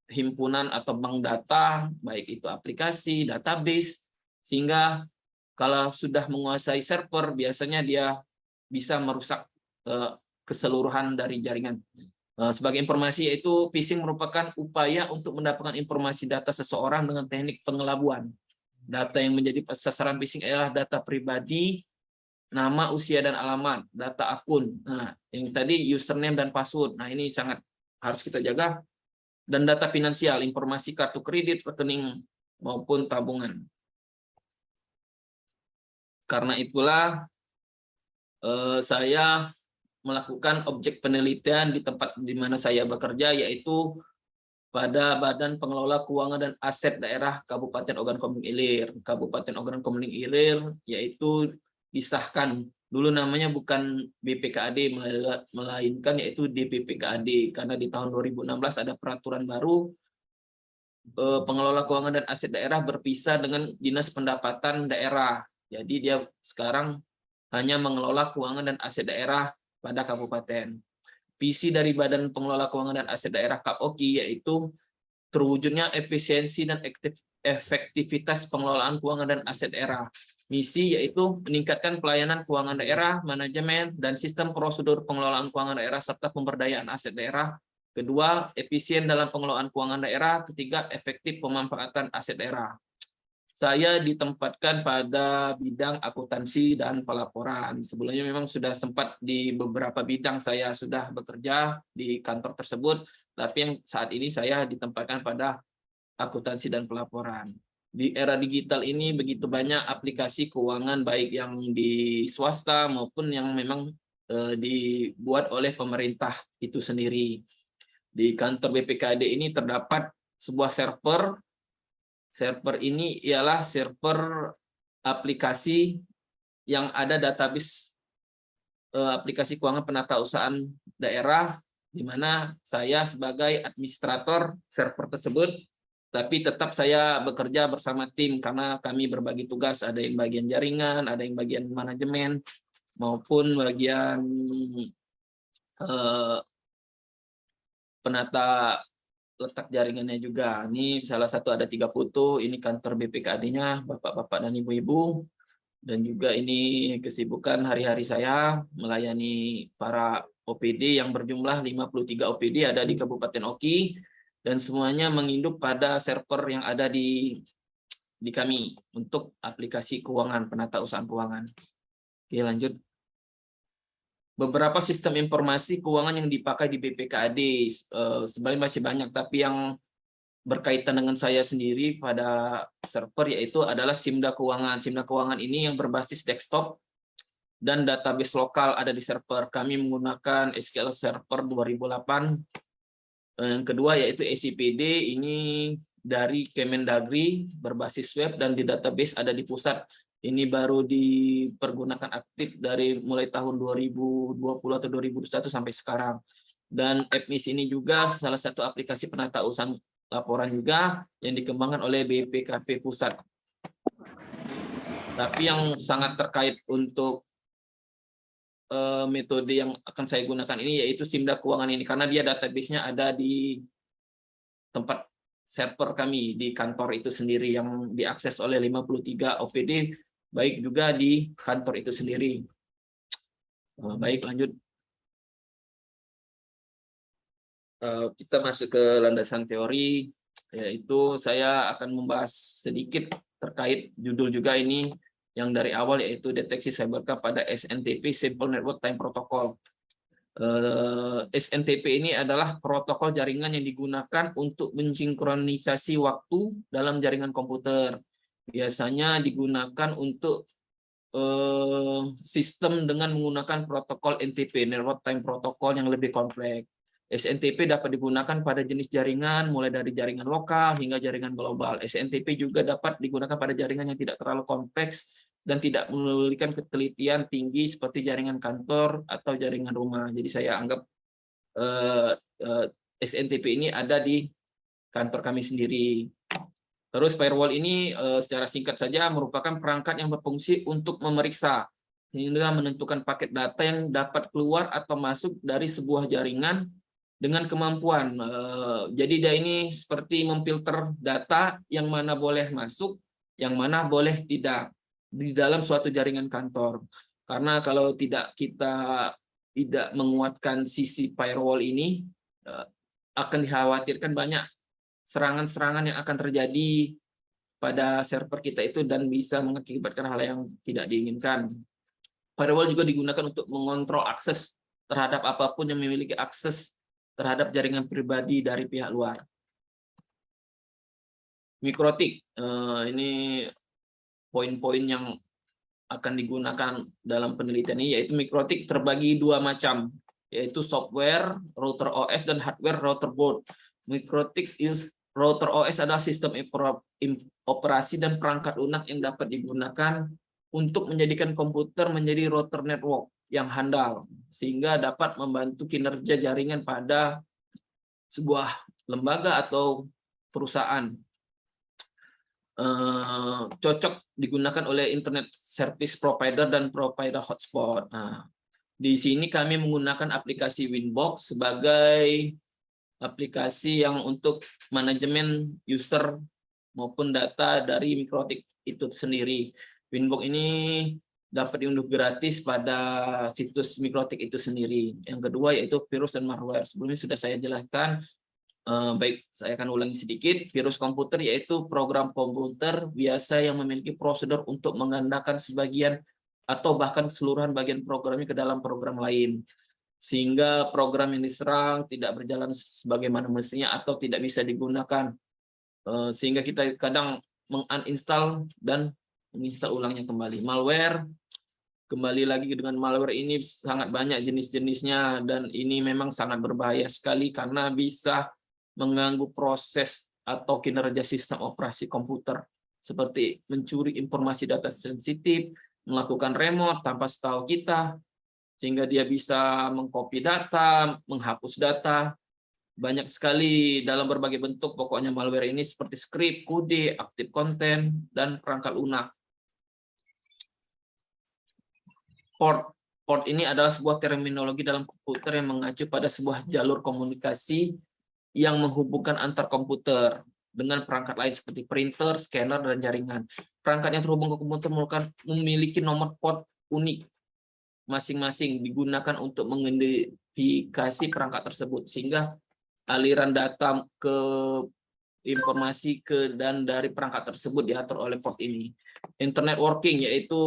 Speaker 8: himpunan atau bank data, baik itu aplikasi, database, sehingga kalau sudah menguasai server, biasanya dia bisa merusak keseluruhan dari jaringan. Sebagai informasi, yaitu phishing merupakan upaya untuk mendapatkan informasi data seseorang dengan teknik pengelabuan. Data yang menjadi sasaran phishing adalah data pribadi, nama, usia, dan alamat, data akun. Nah, yang tadi username dan password. Nah, ini sangat harus kita jaga. Dan data finansial, informasi kartu kredit, rekening, maupun tabungan. Karena itulah saya melakukan objek penelitian di tempat di mana saya bekerja, yaitu pada Badan Pengelola Keuangan dan Aset Daerah Kabupaten Ogan Komering Ilir. Kabupaten Ogan Komering Ilir yaitu disahkan, dulu namanya bukan BPKAD, melainkan yaitu DPPKAD, karena di tahun 2016 ada peraturan baru, pengelola keuangan dan aset daerah berpisah dengan Dinas Pendapatan Daerah. Jadi dia sekarang hanya mengelola keuangan dan aset daerah pada kabupaten. Visi dari Badan Pengelola Keuangan dan Aset Daerah KOKI yaitu terwujudnya efisiensi dan efektivitas pengelolaan keuangan dan aset daerah. Misi yaitu meningkatkan pelayanan keuangan daerah, manajemen, dan sistem prosedur pengelolaan keuangan daerah serta pemberdayaan aset daerah. Kedua, efisien dalam pengelolaan keuangan daerah. Ketiga, efektif pemanfaatan aset daerah. Saya ditempatkan pada bidang akuntansi dan pelaporan. Sebelumnya memang sudah sempat di beberapa bidang saya sudah bekerja di kantor tersebut, tapi yang saat ini saya ditempatkan pada akuntansi dan pelaporan. Di era digital ini begitu banyak aplikasi keuangan, baik yang di swasta maupun yang memang dibuat oleh pemerintah itu sendiri. Di kantor BPKAD ini terdapat sebuah server. Server ini ialah server aplikasi yang ada database aplikasi keuangan penatausahaan daerah, di mana saya sebagai administrator server tersebut, tapi tetap saya bekerja bersama tim karena kami berbagi tugas, ada yang bagian jaringan, ada yang bagian manajemen, maupun bagian penata letak jaringannya juga. Ini salah satu ada 3 foto, ini kantor BPKAD-nya, Bapak-bapak dan Ibu-ibu. Dan juga ini kesibukan hari-hari saya melayani para OPD yang berjumlah 53 OPD ada di Kabupaten Oki, dan semuanya menginduk pada server yang ada di kami untuk aplikasi keuangan, penatausahaan keuangan. Oke, lanjut. Beberapa sistem informasi keuangan yang dipakai di BPKAD sebenarnya masih banyak, tapi yang berkaitan dengan saya sendiri pada server yaitu adalah Simda Keuangan. Simda Keuangan ini yang berbasis desktop dan database lokal ada di server. Kami menggunakan SQL Server 2008. Yang kedua yaitu SIPD, ini dari Kemendagri berbasis web dan di database ada di pusat. Ini baru dipergunakan aktif dari mulai tahun 2020 atau 2021 sampai sekarang. Dan AppMis ini juga salah satu aplikasi penatausahaan laporan juga yang dikembangkan oleh BPKP Pusat. Tapi yang sangat terkait untuk metode yang akan saya gunakan ini yaitu Simda Keuangan ini, karena dia database-nya ada di tempat server kami di kantor itu sendiri yang diakses oleh 53 OPD, baik juga di kantor itu sendiri. Baik, lanjut. Kita masuk ke landasan teori, yaitu saya akan membahas sedikit terkait judul juga ini yang dari awal, yaitu deteksi cybercrime pada SNTP, Simple Network Time Protocol. SNTP ini adalah protokol jaringan yang digunakan untuk mensinkronisasi waktu dalam jaringan komputer. Biasanya digunakan untuk sistem dengan menggunakan protokol NTP, Network Time Protocol, yang lebih kompleks. SNTP dapat digunakan pada jenis jaringan, mulai dari jaringan lokal hingga jaringan global. SNTP juga dapat digunakan pada jaringan yang tidak terlalu kompleks dan tidak memerlukan ketelitian tinggi seperti jaringan kantor atau jaringan rumah. Jadi saya anggap SNTP ini ada di kantor kami sendiri. Terus firewall ini secara singkat saja merupakan perangkat yang berfungsi untuk memeriksa hingga menentukan paket data yang dapat keluar atau masuk dari sebuah jaringan dengan kemampuan. Jadi dia ini seperti memfilter data yang mana boleh masuk, yang mana boleh tidak di dalam suatu jaringan kantor. Karena kalau kita tidak menguatkan sisi firewall ini, akan dikhawatirkan banyak serangan-serangan yang akan terjadi pada server kita itu dan bisa mengakibatkan hal yang tidak diinginkan. Firewall juga digunakan untuk mengontrol akses terhadap apapun yang memiliki akses terhadap jaringan pribadi dari pihak luar. Mikrotik, ini poin-poin yang akan digunakan dalam penelitian ini, yaitu mikrotik terbagi dua macam, yaitu software router OS dan hardware router board. Mikrotik router OS adalah sistem operasi dan perangkat lunak yang dapat digunakan untuk menjadikan komputer menjadi router network yang handal, sehingga dapat membantu kinerja jaringan pada sebuah lembaga atau perusahaan. Cocok digunakan oleh internet service provider dan provider hotspot. Nah, di sini kami menggunakan aplikasi Winbox sebagai aplikasi yang untuk manajemen user maupun data dari mikrotik itu sendiri. Winbox ini dapat diunduh gratis pada situs mikrotik itu sendiri. Yang kedua yaitu virus dan malware. Sebelumnya sudah saya jelaskan. Baik, saya akan ulangi sedikit. Virus komputer yaitu program komputer biasa yang memiliki prosedur untuk menggandakan sebagian atau bahkan keseluruhan bagian programnya ke dalam program lain, sehingga program yang diserang tidak berjalan sebagaimana mestinya atau tidak bisa digunakan, sehingga kita kadang menguninstall dan menginstal ulangnya kembali. Malware, kembali lagi dengan malware ini sangat banyak jenis-jenisnya dan ini memang sangat berbahaya sekali karena bisa mengganggu proses atau kinerja sistem operasi komputer, seperti mencuri informasi data sensitif, melakukan remote tanpa setahu kita, sehingga dia bisa mengcopy data, menghapus data. Banyak sekali dalam berbagai bentuk pokoknya malware ini, seperti script, kode, active content, dan perangkat lunak. Port ini adalah sebuah terminologi dalam komputer yang mengacu pada sebuah jalur komunikasi yang menghubungkan antar komputer dengan perangkat lain seperti printer, scanner, dan jaringan. Perangkat yang terhubung ke komputer memiliki nomor port unik masing-masing digunakan untuk mengidentifikasi perangkat tersebut, sehingga aliran data ke informasi ke dan dari perangkat tersebut diatur oleh port ini. Internet working yaitu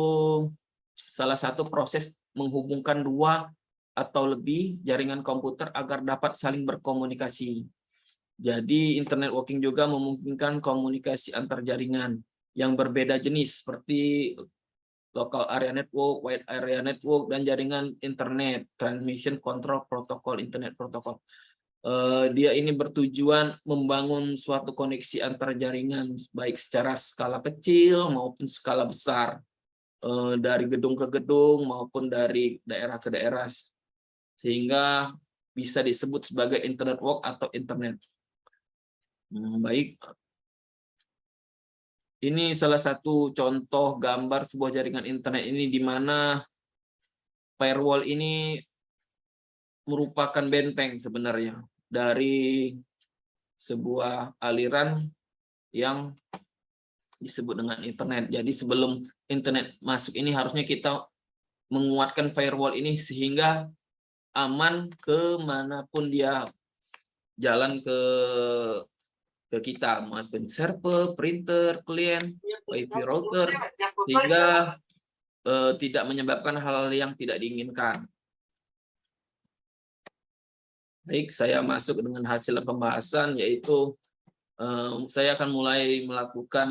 Speaker 8: salah satu proses menghubungkan dua atau lebih jaringan komputer agar dapat saling berkomunikasi. Jadi internet working juga memungkinkan komunikasi antar jaringan yang berbeda jenis seperti local area network, wide area network, dan jaringan internet, transmission control protocol, internet protocol. Dia ini bertujuan membangun suatu koneksi antar jaringan baik secara skala kecil maupun skala besar, dari gedung ke gedung maupun dari daerah ke daerah, sehingga bisa disebut sebagai internet work atau internet. Baik, ini salah satu contoh gambar sebuah jaringan internet ini, di mana firewall ini merupakan benteng sebenarnya dari sebuah aliran yang disebut dengan internet. Jadi sebelum internet masuk ini harusnya kita menguatkan firewall ini sehingga aman kemanapun dia jalan ke kita, maupun server, printer, klien, IP router, sehingga tidak menyebabkan hal yang tidak diinginkan. Baik, saya masuk dengan hasil pembahasan, yaitu saya akan mulai melakukan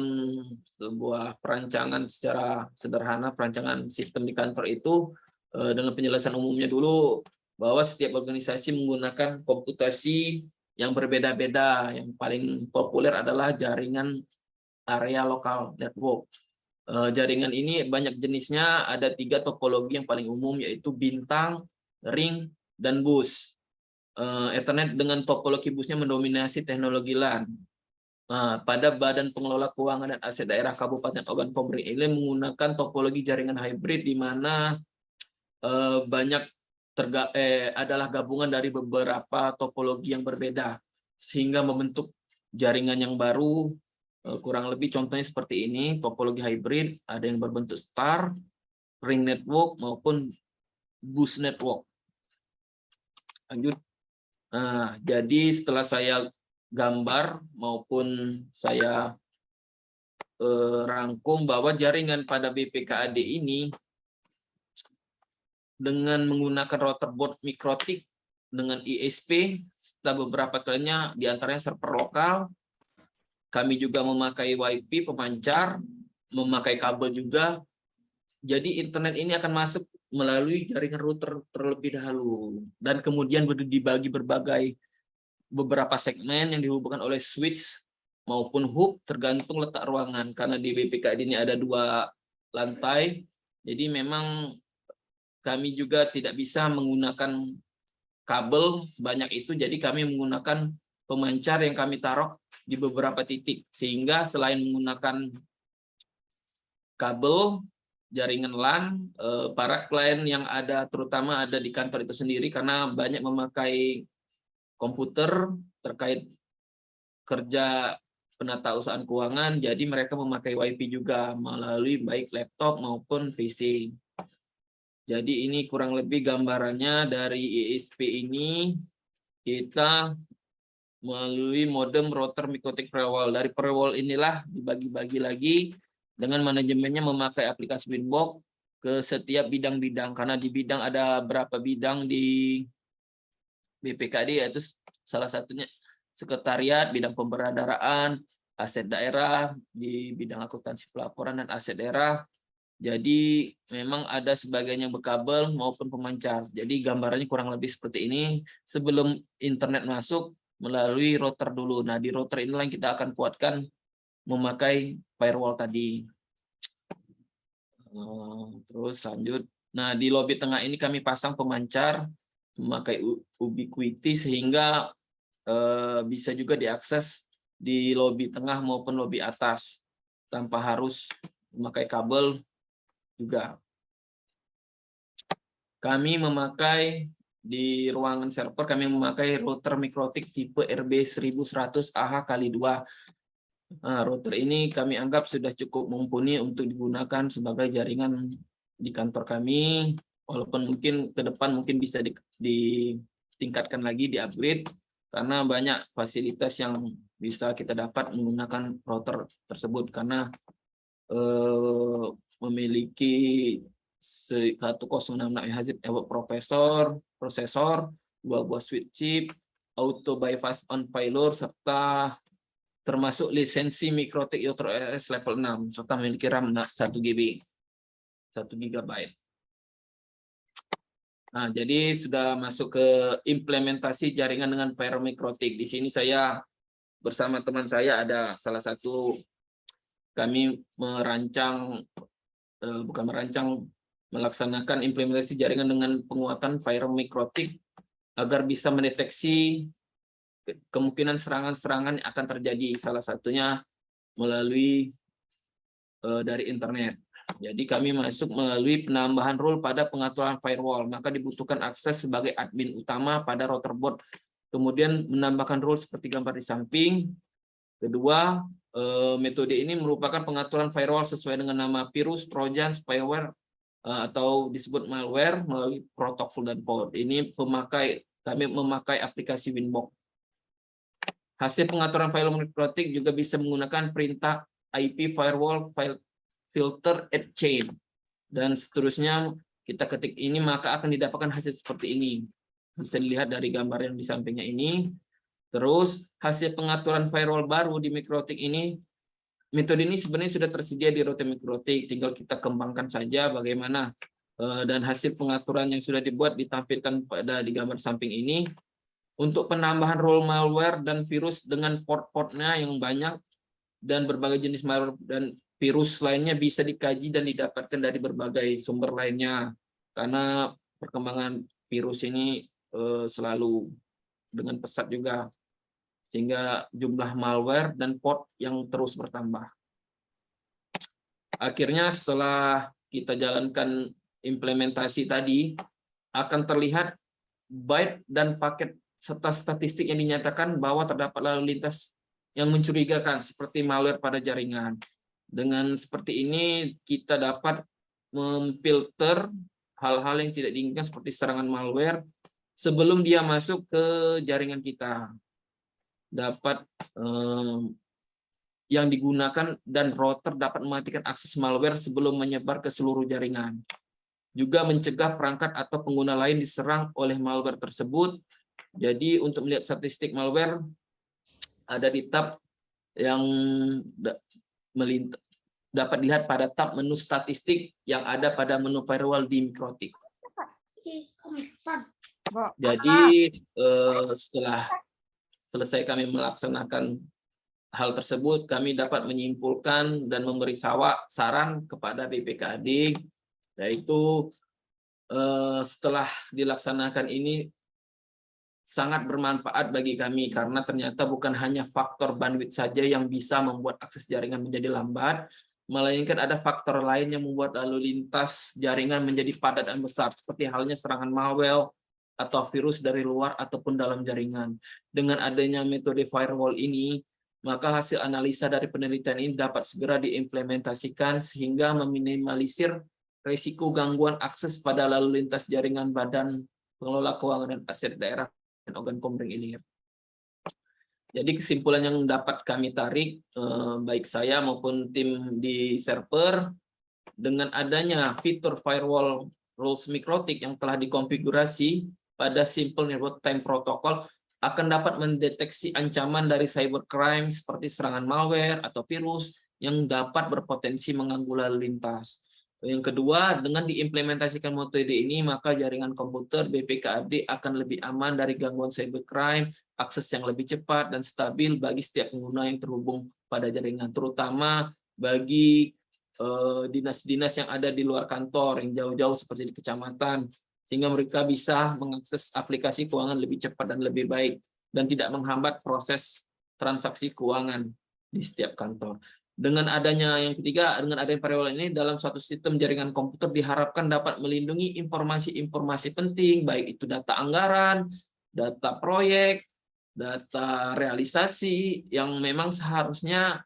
Speaker 8: sebuah perancangan secara sederhana, perancangan sistem di kantor itu dengan penjelasan umumnya dulu, bahwa setiap organisasi menggunakan komputasi yang berbeda-beda. Yang paling populer adalah jaringan area lokal network. Jaringan ini banyak jenisnya, ada 3 topologi yang paling umum, yaitu bintang, ring, dan bus. Ethernet dengan topologi busnya mendominasi teknologi LAN. pada Badan Pengelola Keuangan dan Aset Daerah Kabupaten Ogan Komering Ilir menggunakan topologi jaringan hybrid di mana banyak adalah gabungan dari beberapa topologi yang berbeda sehingga membentuk jaringan yang baru. Kurang lebih contohnya seperti ini, topologi hybrid, ada yang berbentuk star, ring network maupun bus network. Lanjut. Jadi setelah saya gambar maupun saya rangkum bahwa jaringan pada BPKAD ini dengan menggunakan router board mikrotik dengan ISP, serta beberapa kalinya diantaranya server lokal. Kami juga memakai WiFi pemancar, memakai kabel juga. Jadi internet ini akan masuk melalui jaringan router terlebih dahulu. Dan kemudian dibagi berbagai beberapa segmen yang dihubungkan oleh switch maupun hub tergantung letak ruangan. Karena di BPKAD ini ada 2 lantai, jadi memang kami juga tidak bisa menggunakan kabel sebanyak itu, jadi kami menggunakan pemancar yang kami taruh di beberapa titik, sehingga selain menggunakan kabel jaringan LAN, para klien yang ada terutama ada di kantor itu sendiri karena banyak memakai komputer terkait kerja penatausahaan keuangan, jadi mereka memakai WiFi juga melalui baik laptop maupun PC. Jadi ini kurang lebih gambarannya dari ISP ini. Kita melalui modem router mikrotik firewall. Dari firewall inilah dibagi-bagi lagi dengan manajemennya memakai aplikasi Winbox ke setiap bidang-bidang. Karena di bidang ada berapa bidang di BPKAD, yaitu salah satunya sekretariat, bidang pemberadaran, aset daerah, di bidang akuntansi pelaporan dan aset daerah. Jadi memang ada sebagian yang berkabel maupun pemancar. Jadi gambarannya kurang lebih seperti ini. Sebelum internet masuk melalui router dulu. Nah di router inilah yang kita akan kuatkan memakai firewall tadi. Terus lanjut. Nah di lobi tengah ini kami pasang pemancar memakai Ubiquiti sehingga bisa juga diakses di lobi tengah maupun lobi atas tanpa harus memakai kabel juga. Kami memakai di ruangan server, kami memakai router mikrotik tipe RB1100 AH×2. Nah, router ini kami anggap sudah cukup mumpuni untuk digunakan sebagai jaringan di kantor kami, walaupun mungkin ke depan mungkin bisa ditingkatkan lagi, di-upgrade, karena banyak fasilitas yang bisa kita dapat menggunakan router tersebut, karena memiliki 1066 MHz prosesor, 2 buah switch chip, auto bypass on failure, serta termasuk lisensi mikrotik UTRS level 6, serta memiliki RAM 1 GB. Nah, jadi sudah masuk ke implementasi jaringan dengan firewall mikrotik. Di sini saya bersama teman saya ada salah satu, kami melaksanakan implementasi jaringan dengan penguatan firewall mikrotik agar bisa mendeteksi kemungkinan serangan-serangan yang akan terjadi, salah satunya melalui dari internet. Jadi kami masuk melalui penambahan rule pada pengaturan firewall, maka dibutuhkan akses sebagai admin utama pada router board. Kemudian menambahkan rule seperti gambar di samping. Kedua, metode ini merupakan pengaturan firewall sesuai dengan nama virus, trojan, spyware, atau disebut malware melalui protokol dan port. Ini kami memakai aplikasi Winbox. Hasil pengaturan firewall mikrotik juga bisa menggunakan perintah IP firewall filter add chain dan seterusnya. Kita ketik ini maka akan didapatkan hasil seperti ini. Bisa dilihat dari gambar yang di sampingnya ini. Terus hasil pengaturan firewall baru di mikrotik ini, metode ini sebenarnya sudah tersedia di router mikrotik, tinggal kita kembangkan saja bagaimana, dan hasil pengaturan yang sudah dibuat ditampilkan di gambar samping ini. Untuk penambahan role malware dan virus dengan port-portnya yang banyak dan berbagai jenis malware dan virus lainnya bisa dikaji dan didapatkan dari berbagai sumber lainnya, karena perkembangan virus ini selalu dengan pesat juga. sehingga jumlah malware dan port yang terus bertambah. Akhirnya setelah kita jalankan implementasi tadi, akan terlihat byte dan paket serta statistik yang dinyatakan bahwa terdapat lalu lintas yang mencurigakan seperti malware pada jaringan. Dengan seperti ini kita dapat memfilter hal-hal yang tidak diinginkan seperti serangan malware sebelum dia masuk ke jaringan kita. Dapat yang digunakan dan router dapat mematikan akses malware sebelum menyebar ke seluruh jaringan. Juga mencegah perangkat atau pengguna lain diserang oleh malware tersebut. Jadi untuk melihat statistik malware ada di tab yang dapat dilihat pada tab menu statistik yang ada pada menu firewall di Mikrotik. Jadi setelah selesai kami melaksanakan hal tersebut, kami dapat menyimpulkan dan memberi saran kepada BPKAD, yaitu setelah dilaksanakan ini sangat bermanfaat bagi kami karena ternyata bukan hanya faktor bandwidth saja yang bisa membuat akses jaringan menjadi lambat, melainkan ada faktor lain yang membuat lalu lintas jaringan menjadi padat dan besar, seperti halnya serangan malware atau virus dari luar ataupun dalam jaringan. Dengan adanya metode firewall ini, maka hasil analisa dari penelitian ini dapat segera diimplementasikan sehingga meminimalisir risiko gangguan akses pada lalu lintas jaringan Badan Pengelola Keuangan dan Aset Daerah dan organ komering ilir. Jadi kesimpulan yang dapat kami tarik, baik saya maupun tim di server, dengan adanya fitur firewall rules Mikrotik yang telah dikonfigurasi pada Simple Network Time Protocol akan dapat mendeteksi ancaman dari cybercrime seperti serangan malware atau virus yang dapat berpotensi mengganggu lalu lintas. Yang kedua, dengan diimplementasikan metode ini, maka jaringan komputer BPKAD akan lebih aman dari gangguan cybercrime, akses yang lebih cepat dan stabil bagi setiap pengguna yang terhubung pada jaringan, terutama bagi dinas-dinas yang ada di luar kantor, yang jauh-jauh seperti di kecamatan, sehingga mereka bisa mengakses aplikasi keuangan lebih cepat dan lebih baik, dan tidak menghambat proses transaksi keuangan di setiap kantor. Dengan adanya yang ketiga, dengan adanya firewall ini dalam suatu sistem jaringan komputer diharapkan dapat melindungi informasi-informasi penting, baik itu data anggaran, data proyek, data realisasi, yang memang seharusnya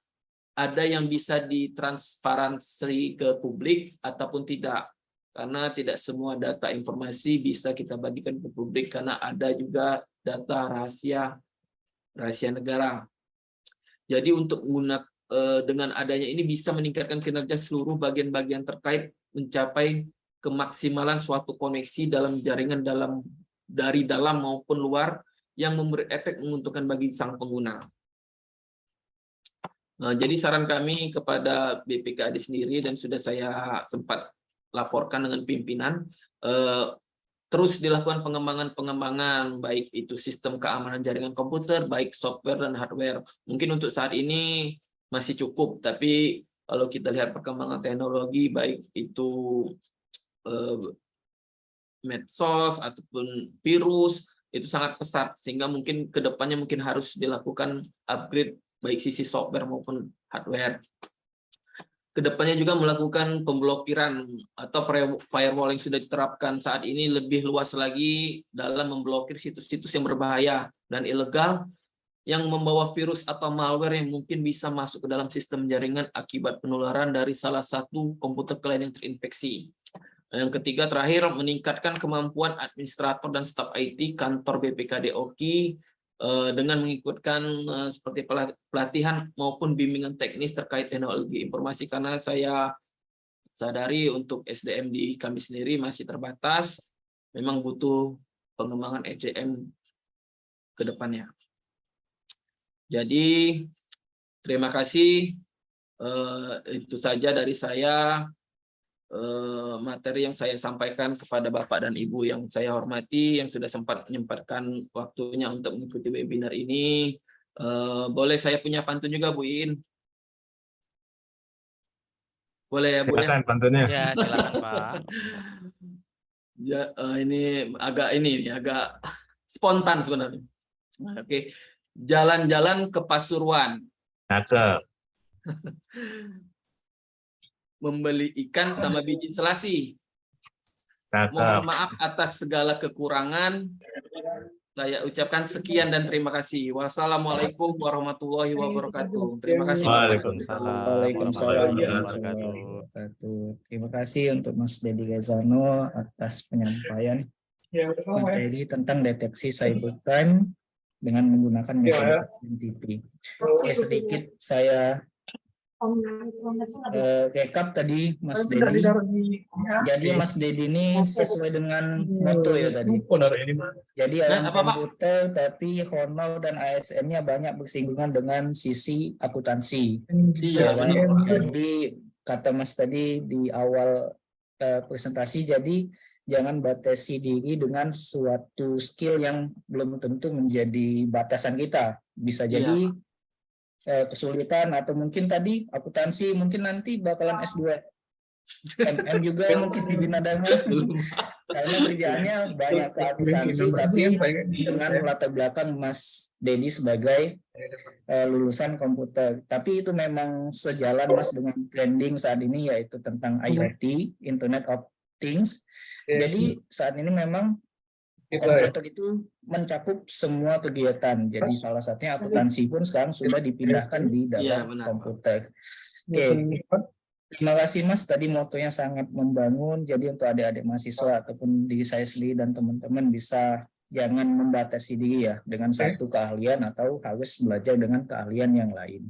Speaker 8: ada yang bisa ditransparansi ke publik ataupun tidak. Karena tidak semua data informasi bisa kita bagikan ke publik, karena ada juga data rahasia negara. Jadi untuk menggunakan dengan adanya ini bisa meningkatkan kinerja seluruh bagian-bagian terkait mencapai kemaksimalan suatu koneksi dalam jaringan dari dalam maupun luar yang memberi efek menguntungkan bagi sang pengguna. Jadi saran kami kepada BPKAD sendiri, dan sudah saya sempat laporkan dengan pimpinan, terus dilakukan pengembangan baik itu sistem keamanan jaringan komputer, baik software dan hardware. Mungkin untuk saat ini masih cukup, tapi kalau kita lihat perkembangan teknologi, baik itu medsos ataupun virus, itu sangat pesat, sehingga mungkin kedepannya mungkin harus dilakukan upgrade baik sisi software maupun hardware. Kedepannya juga melakukan pemblokiran atau firewall yang sudah diterapkan saat ini lebih luas lagi dalam memblokir situs-situs yang berbahaya dan ilegal yang membawa virus atau malware yang mungkin bisa masuk ke dalam sistem jaringan akibat penularan dari salah satu komputer klien yang terinfeksi. Yang ketiga, terakhir, meningkatkan kemampuan administrator dan staf IT kantor BPKAD OKI dengan mengikutkan seperti pelatihan maupun bimbingan teknis terkait teknologi informasi, karena saya sadari untuk SDM di kami sendiri masih terbatas, memang butuh pengembangan SDM ke depannya. Jadi terima kasih, itu saja dari saya materi yang saya sampaikan kepada Bapak dan Ibu yang saya hormati, yang sudah sempat menyempatkan waktunya untuk mengikuti webinar ini. Boleh saya punya pantun juga, Bu In? Boleh ya, Bu?
Speaker 7: Silakan pantunnya.
Speaker 5: Ya, silakan Pak.
Speaker 8: Ya, ini agak spontan sebenarnya. Oke. jalan-jalan ke Pasuruan,
Speaker 7: Cakep.
Speaker 8: membeli ikan sama biji selasi.
Speaker 7: Cakep.
Speaker 8: Mohon maaf atas segala kekurangan. Saya ucapkan sekian dan terima kasih. Wassalamualaikum warahmatullahi wabarakatuh. Terima kasih Bapak.
Speaker 5: Waalaikumsalam
Speaker 9: Waalaikumsalam
Speaker 5: warahmatullahi
Speaker 9: warahmatullahi
Speaker 5: wabarakatuh.
Speaker 9: wabarakatuh. Terima kasih untuk Mas Dedi Gazano atas penyampaian Mas Dedi tentang deteksi cybercrime dengan menggunakan metode CCTV. Oke, sedikit saya rekap tadi Mas Dedi. Jadi Mas Dedi ini sesuai dengan moto ya tadi. Jadi alam
Speaker 8: apa, Pak?
Speaker 9: komputer tapi Honor dan ASN-nya banyak bersinggungan dengan sisi akuntansi.
Speaker 8: Iya,
Speaker 9: Ya kan?
Speaker 8: benar.
Speaker 9: Jadi kata Mas tadi di awal presentasi, jadi jangan batasi diri dengan suatu skill yang belum tentu menjadi batasan kita. Bisa jadi kesulitan atau mungkin tadi akuntansi mungkin nanti bakalan S2. MM juga mungkin di Bina Dharma karena kerjaannya banyak ke akuntansi tapi dengan latar belakang Mas Dedi sebagai lulusan komputer. Tapi itu memang sejalan Mas dengan trending saat ini yaitu tentang IoT, Internet of Things. Jadi saat ini memang komputer itu mencakup semua kegiatan. Jadi salah satunya akuntansi pun sekarang sudah dipindahkan di dalam komputer. Oke. Terima kasih Mas, tadi motonya sangat membangun. Jadi untuk adik-adik mahasiswa ataupun diri saya sendiri dan teman-teman bisa jangan membatasi diri ya dengan satu keahlian atau harus belajar dengan keahlian yang lain.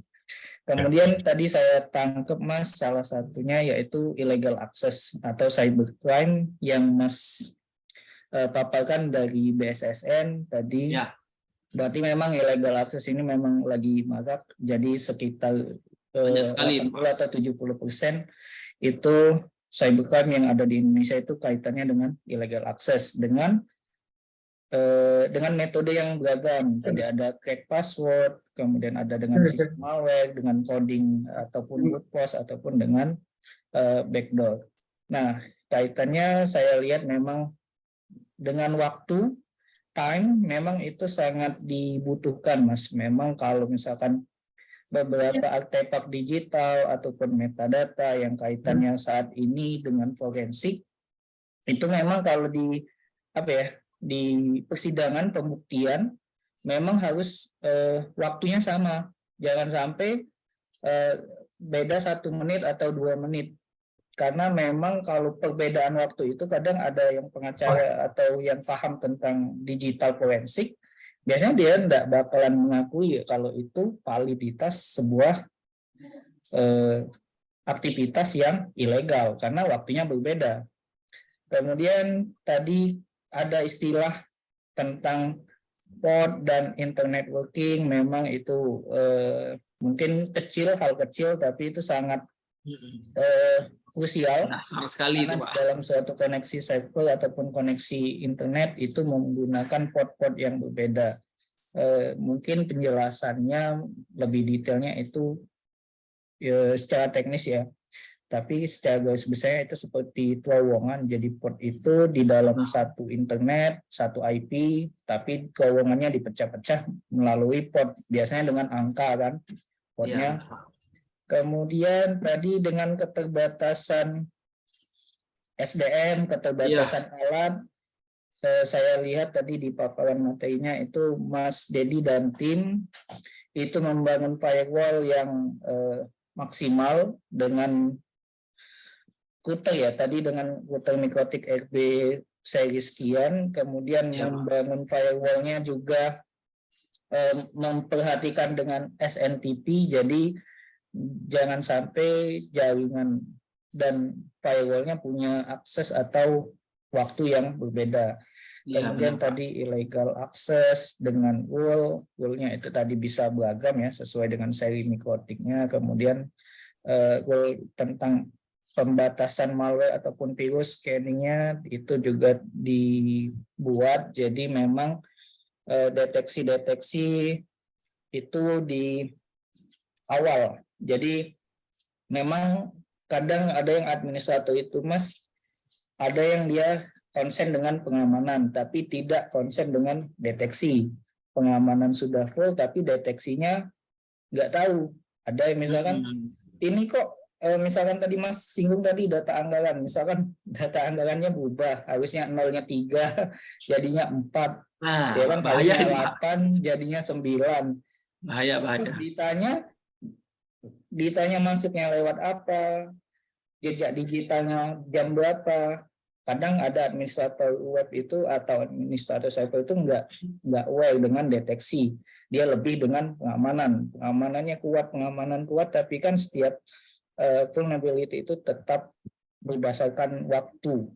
Speaker 9: Kemudian tadi saya tangkap Mas, salah satunya yaitu illegal access atau cybercrime yang Mas paparkan dari BSSN tadi. Berarti memang illegal access ini memang lagi marak, jadi sekitar 80 atau 70% itu cybercrime yang ada di Indonesia itu kaitannya dengan illegal access dengan metode yang beragam. Tadi ada crack password, kemudian ada dengan sistem malware, dengan coding ataupun brute force ataupun dengan backdoor. Nah, kaitannya saya lihat memang dengan waktu, time, memang itu sangat dibutuhkan, Mas. Memang kalau misalkan beberapa artefak digital ataupun metadata yang kaitannya saat ini dengan forensik, itu memang kalau di persidangan pembuktian, memang harus waktunya sama. Jangan sampai beda 1 menit atau 2 menit. Karena memang kalau perbedaan waktu itu kadang ada yang pengacara atau yang paham tentang digital forensik, biasanya dia tidak bakalan mengakui kalau itu validitas sebuah aktivitas yang ilegal karena waktunya berbeda. Kemudian tadi ada istilah tentang port dan internet working, memang itu mungkin hal kecil tapi itu sangat krusial
Speaker 8: sekali itu, Pak.
Speaker 9: Dalam suatu koneksi server ataupun koneksi internet itu menggunakan port-port yang berbeda. Mungkin penjelasannya lebih detailnya itu secara teknis ya, tapi secara garis besarnya itu seperti terowongan. Jadi port itu di dalam satu internet, satu IP, tapi terowongannya dipecah-pecah melalui port, biasanya dengan angka kan portnya. Kemudian tadi dengan keterbatasan SDM, keterbatasan alat, saya lihat tadi di paparan materinya itu Mas Dedi dan tim itu membangun firewall yang maksimal dengan router ya, tadi dengan router Mikrotik RB seri sekian, kemudian membangun firewallnya juga memperhatikan dengan SNTP, jadi jangan sampai jaringan dan firewallnya punya akses atau waktu yang berbeda. Kemudian tadi illegal access dengan rule-nya itu tadi bisa beragam ya sesuai dengan seri mikrotiknya. Kemudian rule tentang pembatasan malware ataupun virus scanningnya itu juga dibuat. Jadi memang deteksi-deteksi itu di awal. Jadi memang kadang ada yang administrator itu, Mas, ada yang dia konsen dengan pengamanan tapi tidak konsen dengan deteksi. pengamanan sudah full tapi deteksinya nggak tahu. Ada yang misalkan ini kok misalkan tadi Mas singgung tadi data anggaran, misalkan data anggarannya berubah, harusnya nolnya 3 jadinya 4,
Speaker 8: Nah,
Speaker 9: ya kan
Speaker 8: bahaya
Speaker 9: harusnya
Speaker 8: itu, Pak.
Speaker 9: 8 jadinya 9.
Speaker 8: Bahaya.
Speaker 9: Terus ditanya masuknya lewat apa, jejak digitalnya jam berapa. Kadang ada administrator web itu atau administrator server itu nggak aware dengan deteksi. Dia lebih dengan pengamanan. Pengamanan kuat, tapi kan setiap vulnerability itu tetap berdasarkan waktu.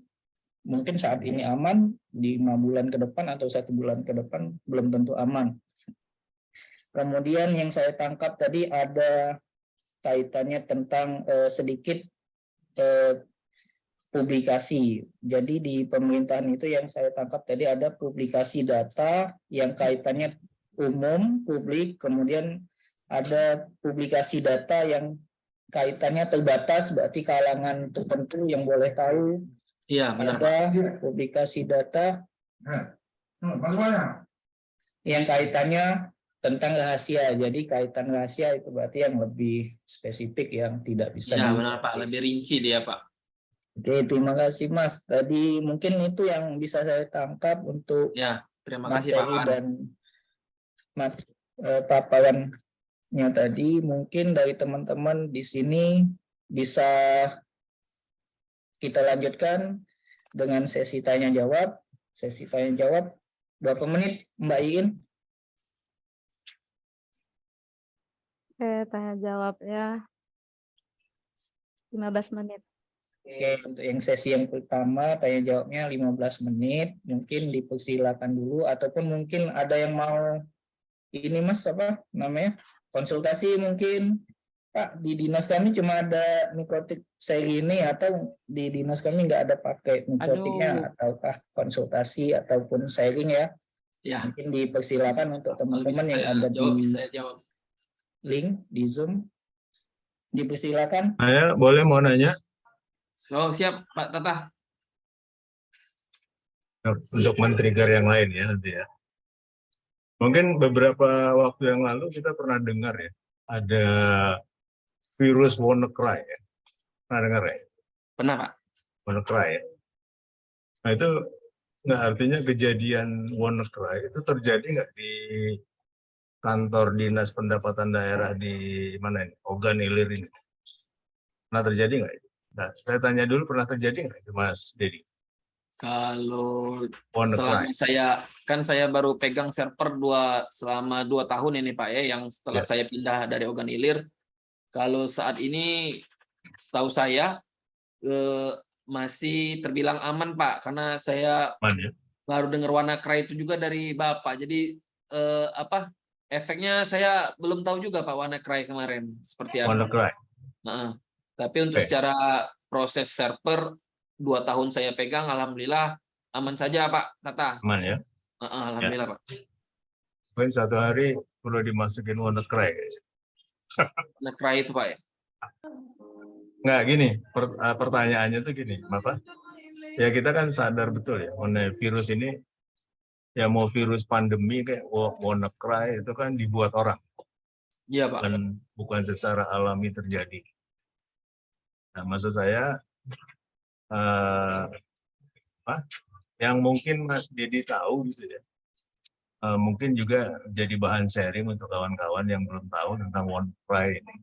Speaker 9: Mungkin saat ini aman, 5 bulan ke depan atau 1 bulan ke depan belum tentu aman. Kemudian yang saya tangkap tadi ada kaitannya tentang sedikit publikasi. Jadi di pemerintahan itu yang saya tangkap tadi ada publikasi data yang kaitannya umum, publik, kemudian ada publikasi data yang kaitannya terbatas, berarti kalangan tertentu yang boleh tahu.
Speaker 8: Iya, benar,
Speaker 9: Ada
Speaker 8: Pak.
Speaker 9: publikasi data yang kaitannya tentang rahasia. Jadi kaitan rahasia itu berarti yang lebih spesifik yang tidak bisa
Speaker 8: Iya, benar, Pak. Lebih rinci dia, Pak.
Speaker 9: Oke, terima kasih Mas. Tadi mungkin itu yang bisa saya tangkap untuk
Speaker 8: Ya, terima kasih Pak
Speaker 9: materi
Speaker 8: Wan.
Speaker 9: dan paparannya tadi. Mungkin dari teman-teman di sini bisa kita lanjutkan dengan sesi tanya jawab. Sesi tanya jawab berapa menit Mbak Iin?
Speaker 4: Oke, tanya jawab ya. 15 menit.
Speaker 9: Oke, untuk yang sesi yang pertama tanya jawabnya 15 menit. Mungkin dipersilakan dulu ataupun mungkin ada yang mau ini Mas apa namanya? Konsultasi mungkin. Pak, di dinas kami cuma ada mikrotik seri ini atau di dinas kami nggak ada pakai mikrotiknya ataukah konsultasi ataupun sharing ya.
Speaker 8: Ya,
Speaker 9: Mungkin dipersilakan untuk
Speaker 8: kalau bisa
Speaker 9: teman-teman yang
Speaker 8: saya
Speaker 9: ada
Speaker 8: jawab,
Speaker 9: di
Speaker 8: saya jawab.
Speaker 9: link di Zoom. Dipersilakan.
Speaker 7: Saya boleh mau nanya
Speaker 8: So, siap Pak Tata.
Speaker 7: untuk men-trigger yang lain ya nanti ya. Mungkin beberapa waktu yang lalu kita pernah dengar ya, ada virus WannaCry ya. Pernah dengar ya?
Speaker 8: Pernah Pak?
Speaker 7: WannaCry ya. Nah itu nggak artinya kejadian WannaCry itu terjadi nggak di kantor dinas pendapatan daerah di mana ini? Ogan Ilir ini. Pernah terjadi nggak? Nah, saya tanya dulu pernah terjadi nggak itu Mas Dedi?
Speaker 8: Kalau
Speaker 7: WannaCry.
Speaker 8: selama saya baru pegang server selama 2 tahun ini Pak ya, yang setelah saya pindah dari Ogan Ilir. Kalau saat ini setahu saya masih terbilang aman Pak, karena saya baru dengar WannaCry itu juga dari Bapak. Jadi efeknya saya belum tahu juga Pak WannaCry kemarin seperti apa.
Speaker 7: WannaCry.
Speaker 8: Nah, tapi untuk secara proses server 2 tahun saya pegang, alhamdulillah aman saja Pak Tata.
Speaker 7: Aman ya?
Speaker 8: Alhamdulillah Pak.
Speaker 7: Mungkin satu hari perlu dimasukin WannaCry.
Speaker 8: WannaCry itu Pak ya?
Speaker 7: Nggak gini, pertanyaannya tuh gini, Bapak. Ya kita kan sadar betul ya, mengenai virus ini, ya mau virus pandemi kayak WannaCry itu kan dibuat orang.
Speaker 8: Iya Pak.
Speaker 7: Bukan secara alami terjadi. Nah maksud saya, yang mungkin Mas Dedi tahu gitu ya, mungkin juga jadi bahan sharing untuk kawan-kawan yang belum tahu tentang WannaCry ini.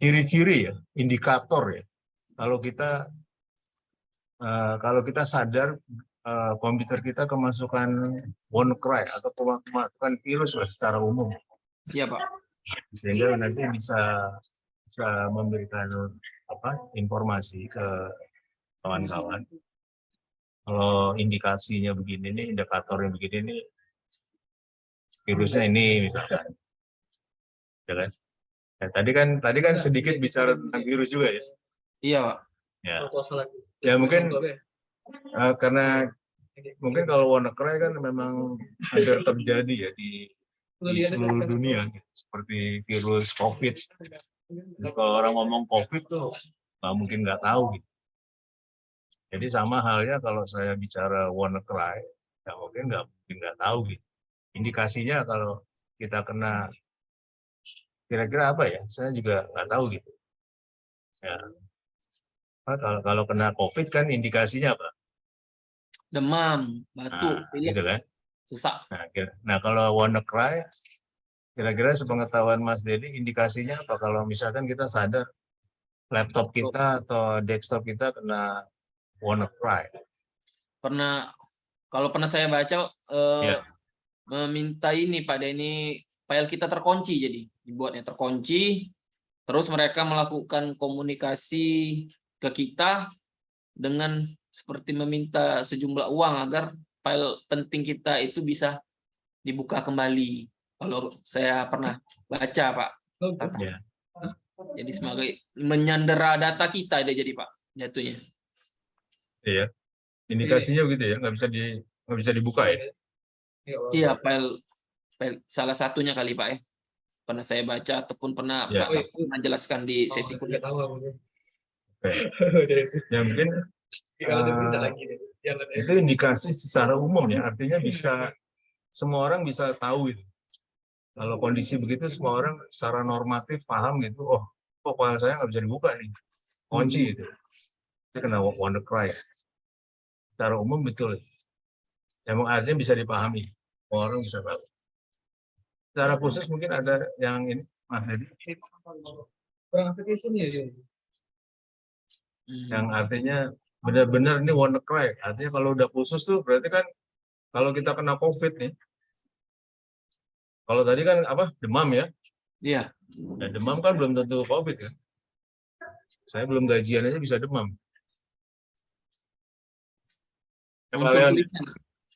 Speaker 7: Ciri-ciri ya, indikator ya. Kalau kita sadar komputer kita kemasukan WannaCry atau kemasukan virus secara umum.
Speaker 8: Iya Pak.
Speaker 7: Sehingga nanti bisa memberikan informasi ke kawan-kawan. Kalau indikasinya begini nih, indikatornya begini nih, virusnya ini misalkan. Ya kan? Ya, tadi kan sedikit bicara tentang virus juga ya.
Speaker 8: Iya Pak.
Speaker 7: Ya mungkin karena mungkin kalau WannaCry kan memang hampir terjadi ya di seluruh dunia, gitu. Seperti virus COVID. Kalau orang ngomong COVID tuh nggak mungkin nggak tahu. Gitu. Jadi sama halnya kalau saya bicara WannaCry, ya mungkin nggak tahu gitu. Indikasinya kalau kita kena kira-kira apa ya? Saya juga nggak tahu gitu. Ya, kalau kena COVID kan indikasinya apa?
Speaker 8: Demam, batuk,
Speaker 7: Nah,
Speaker 8: pilek,
Speaker 7: gitu kan?
Speaker 8: sesak.
Speaker 7: Nah, kalau WannaCry, kira-kira sepengetahuan Mas Dedi, indikasinya apa? Kalau misalkan kita sadar laptop kita atau desktop kita kena WannaCry.
Speaker 8: Kalau pernah saya baca
Speaker 7: Ya.
Speaker 8: meminta ini Pak Denny, file kita terkunci, jadi dibuatnya terkunci, terus mereka melakukan komunikasi ke kita dengan seperti meminta sejumlah uang agar file penting kita itu bisa dibuka kembali. Kalau saya pernah baca Pak.
Speaker 7: Ya.
Speaker 8: Jadi sebagai menyandera data kita dia jadi Pak jatuhnya.
Speaker 7: Iya. Indikasinya begitu ya, nggak bisa dibuka ya.
Speaker 8: Iya, file salah satunya kali Pak ya. Pernah saya baca ataupun pernah
Speaker 7: Ya.
Speaker 8: Pak pernah jelaskan di sesi kuliah.
Speaker 7: Ya mungkin itu indikasi secara umum ya, artinya semua orang bisa tahu itu. Kalau kondisi begitu semua orang secara normatif paham gitu, oh file saya nggak bisa dibuka nih, kunci gitu. Itu kena WannaCry. Secara umum betul. Emang artinya bisa dipahami, semua orang bisa tahu. Secara khusus mungkin ada yang ini, Mas Dedi. Yang artinya benar-benar ini WannaCry. Artinya kalau udah khusus tuh berarti kan kalau kita kena COVID nih. Kalau tadi kan apa? Demam ya.
Speaker 8: Iya.
Speaker 7: Nah, demam kan belum tentu COVID kan. Saya belum gajian aja bisa demam.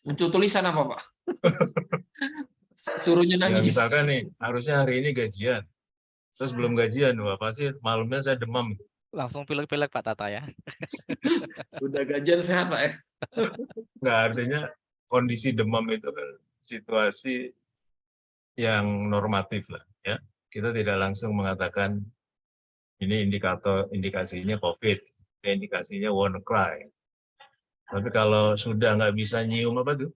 Speaker 8: Muncul tulisan apa Pak? Suruhnya
Speaker 7: Ya,
Speaker 8: nangis.
Speaker 7: misalkan nih, harusnya hari ini gajian. Terus belum gajian, wah pasti malamnya saya demam.
Speaker 5: Langsung pilek-pilek Pak Tata ya.
Speaker 8: Udah gajian sehat Pak ya?
Speaker 7: Nggak, artinya kondisi demam itu kan situasi yang normatif lah ya. Kita tidak langsung mengatakan ini indikasinya COVID, indikasinya WannaCry. Tapi kalau sudah nggak bisa nyium apa tuh?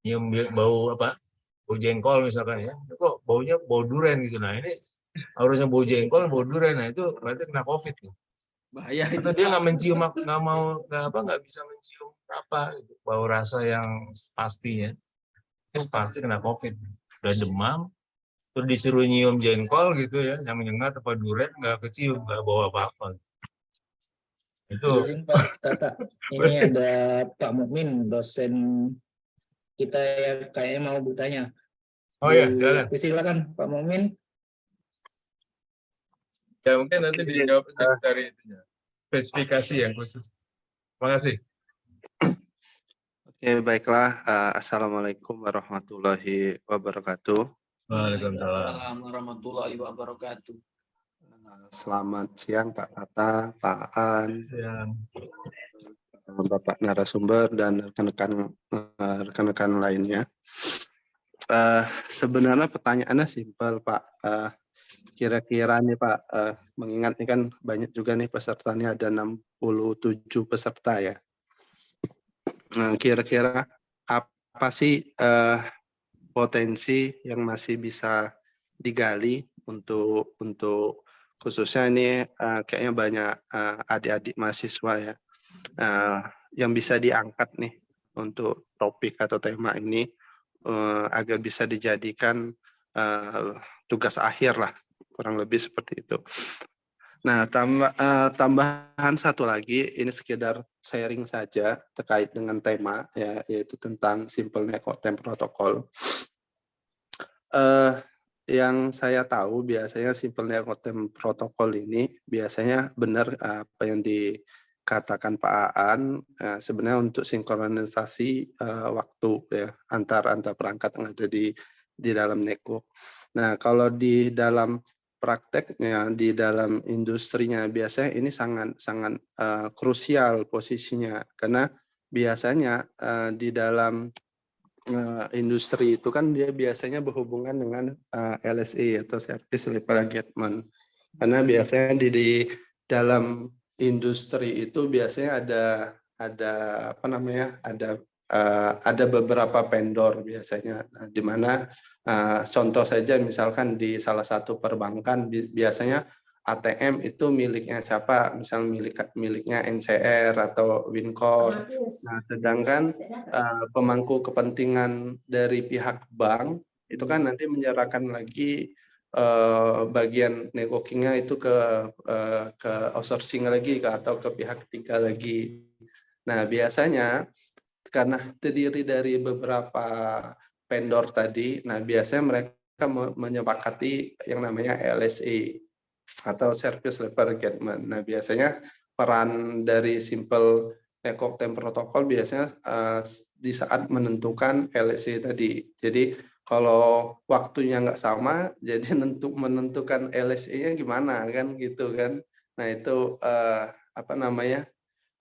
Speaker 7: Nyium bau apa? Bau jengkol misalkan ya. Kok baunya bau durian gitu. Nah ini harusnya bau jengkol, bau durian. Nah itu berarti kena COVID tuh.
Speaker 8: Bahaya itu.
Speaker 7: Atau dia nggak mencium, nggak bisa mencium apa gitu, bau rasa yang pastinya. Itu pasti kena COVID. Udah demam, terus disuruh nyium jengkol gitu ya, yang nyengat apa durian nggak kecium, nggak bawa apa-apa. Itu.
Speaker 9: Izin Pak Tata, ini ada Pak Mukmin, dosen kita yang kayaknya mau bertanya.
Speaker 7: Oh ya, silakan.
Speaker 9: Silakan Pak Mukmin.
Speaker 7: Ya mungkin nanti dijawab dari itunya. Spesifikasi yang khusus. Terima kasih.
Speaker 10: Oke, baiklah. Assalamualaikum warahmatullahi wabarakatuh.
Speaker 7: Waalaikumsalam
Speaker 8: warahmatullahi wabarakatuh.
Speaker 10: Selamat siang Pak Tata, Pak An,
Speaker 7: siang.
Speaker 10: Bapak narasumber dan rekan-rekan lainnya. Sebenarnya pertanyaannya simpel Pak. Kira-kira nih Pak, mengingat nih kan banyak juga nih pesertanya, ada 67 peserta ya. Kira-kira apa sih potensi yang masih bisa digali untuk khususnya ini kayaknya banyak adik-adik mahasiswa ya yang bisa diangkat nih untuk topik atau tema ini agar bisa dijadikan tugas akhir lah, kurang lebih seperti itu. Nah, tambahan satu lagi, ini sekedar sharing saja terkait dengan tema ya, yaitu tentang Simple Network Protocol. Yang saya tahu biasanya Simple Network Protocol ini biasanya benar apa yang dikatakan Pak Aan, sebenarnya untuk sinkronisasi waktu ya antar perangkat yang ada di dalam network. Nah, kalau di dalam prakteknya di dalam industrinya biasanya ini sangat krusial posisinya, karena biasanya di dalam industri itu kan dia biasanya berhubungan dengan LSA atau Service Level Agreement, karena biasanya di dalam industri itu biasanya ada apa namanya, ada beberapa vendor biasanya. Nah, di mana contoh saja misalkan di salah satu perbankan biasanya ATM itu miliknya siapa? Misal miliknya NCR atau Wincor. Nah, sedangkan pemangku kepentingan dari pihak bank itu kan nanti menyerahkan lagi bagian networkingnya itu ke outsourcing lagi atau ke pihak ketiga lagi. Nah, biasanya karena terdiri dari beberapa vendor tadi, nah biasanya mereka menyepakati yang namanya LSA atau Service Level Agreement. Nah, biasanya peran dari Simple Network and Protocol biasanya di saat menentukan LSA tadi. Jadi kalau waktunya nggak sama, jadi menentukan LSA-nya gimana kan gitu kan. Nah, itu apa namanya,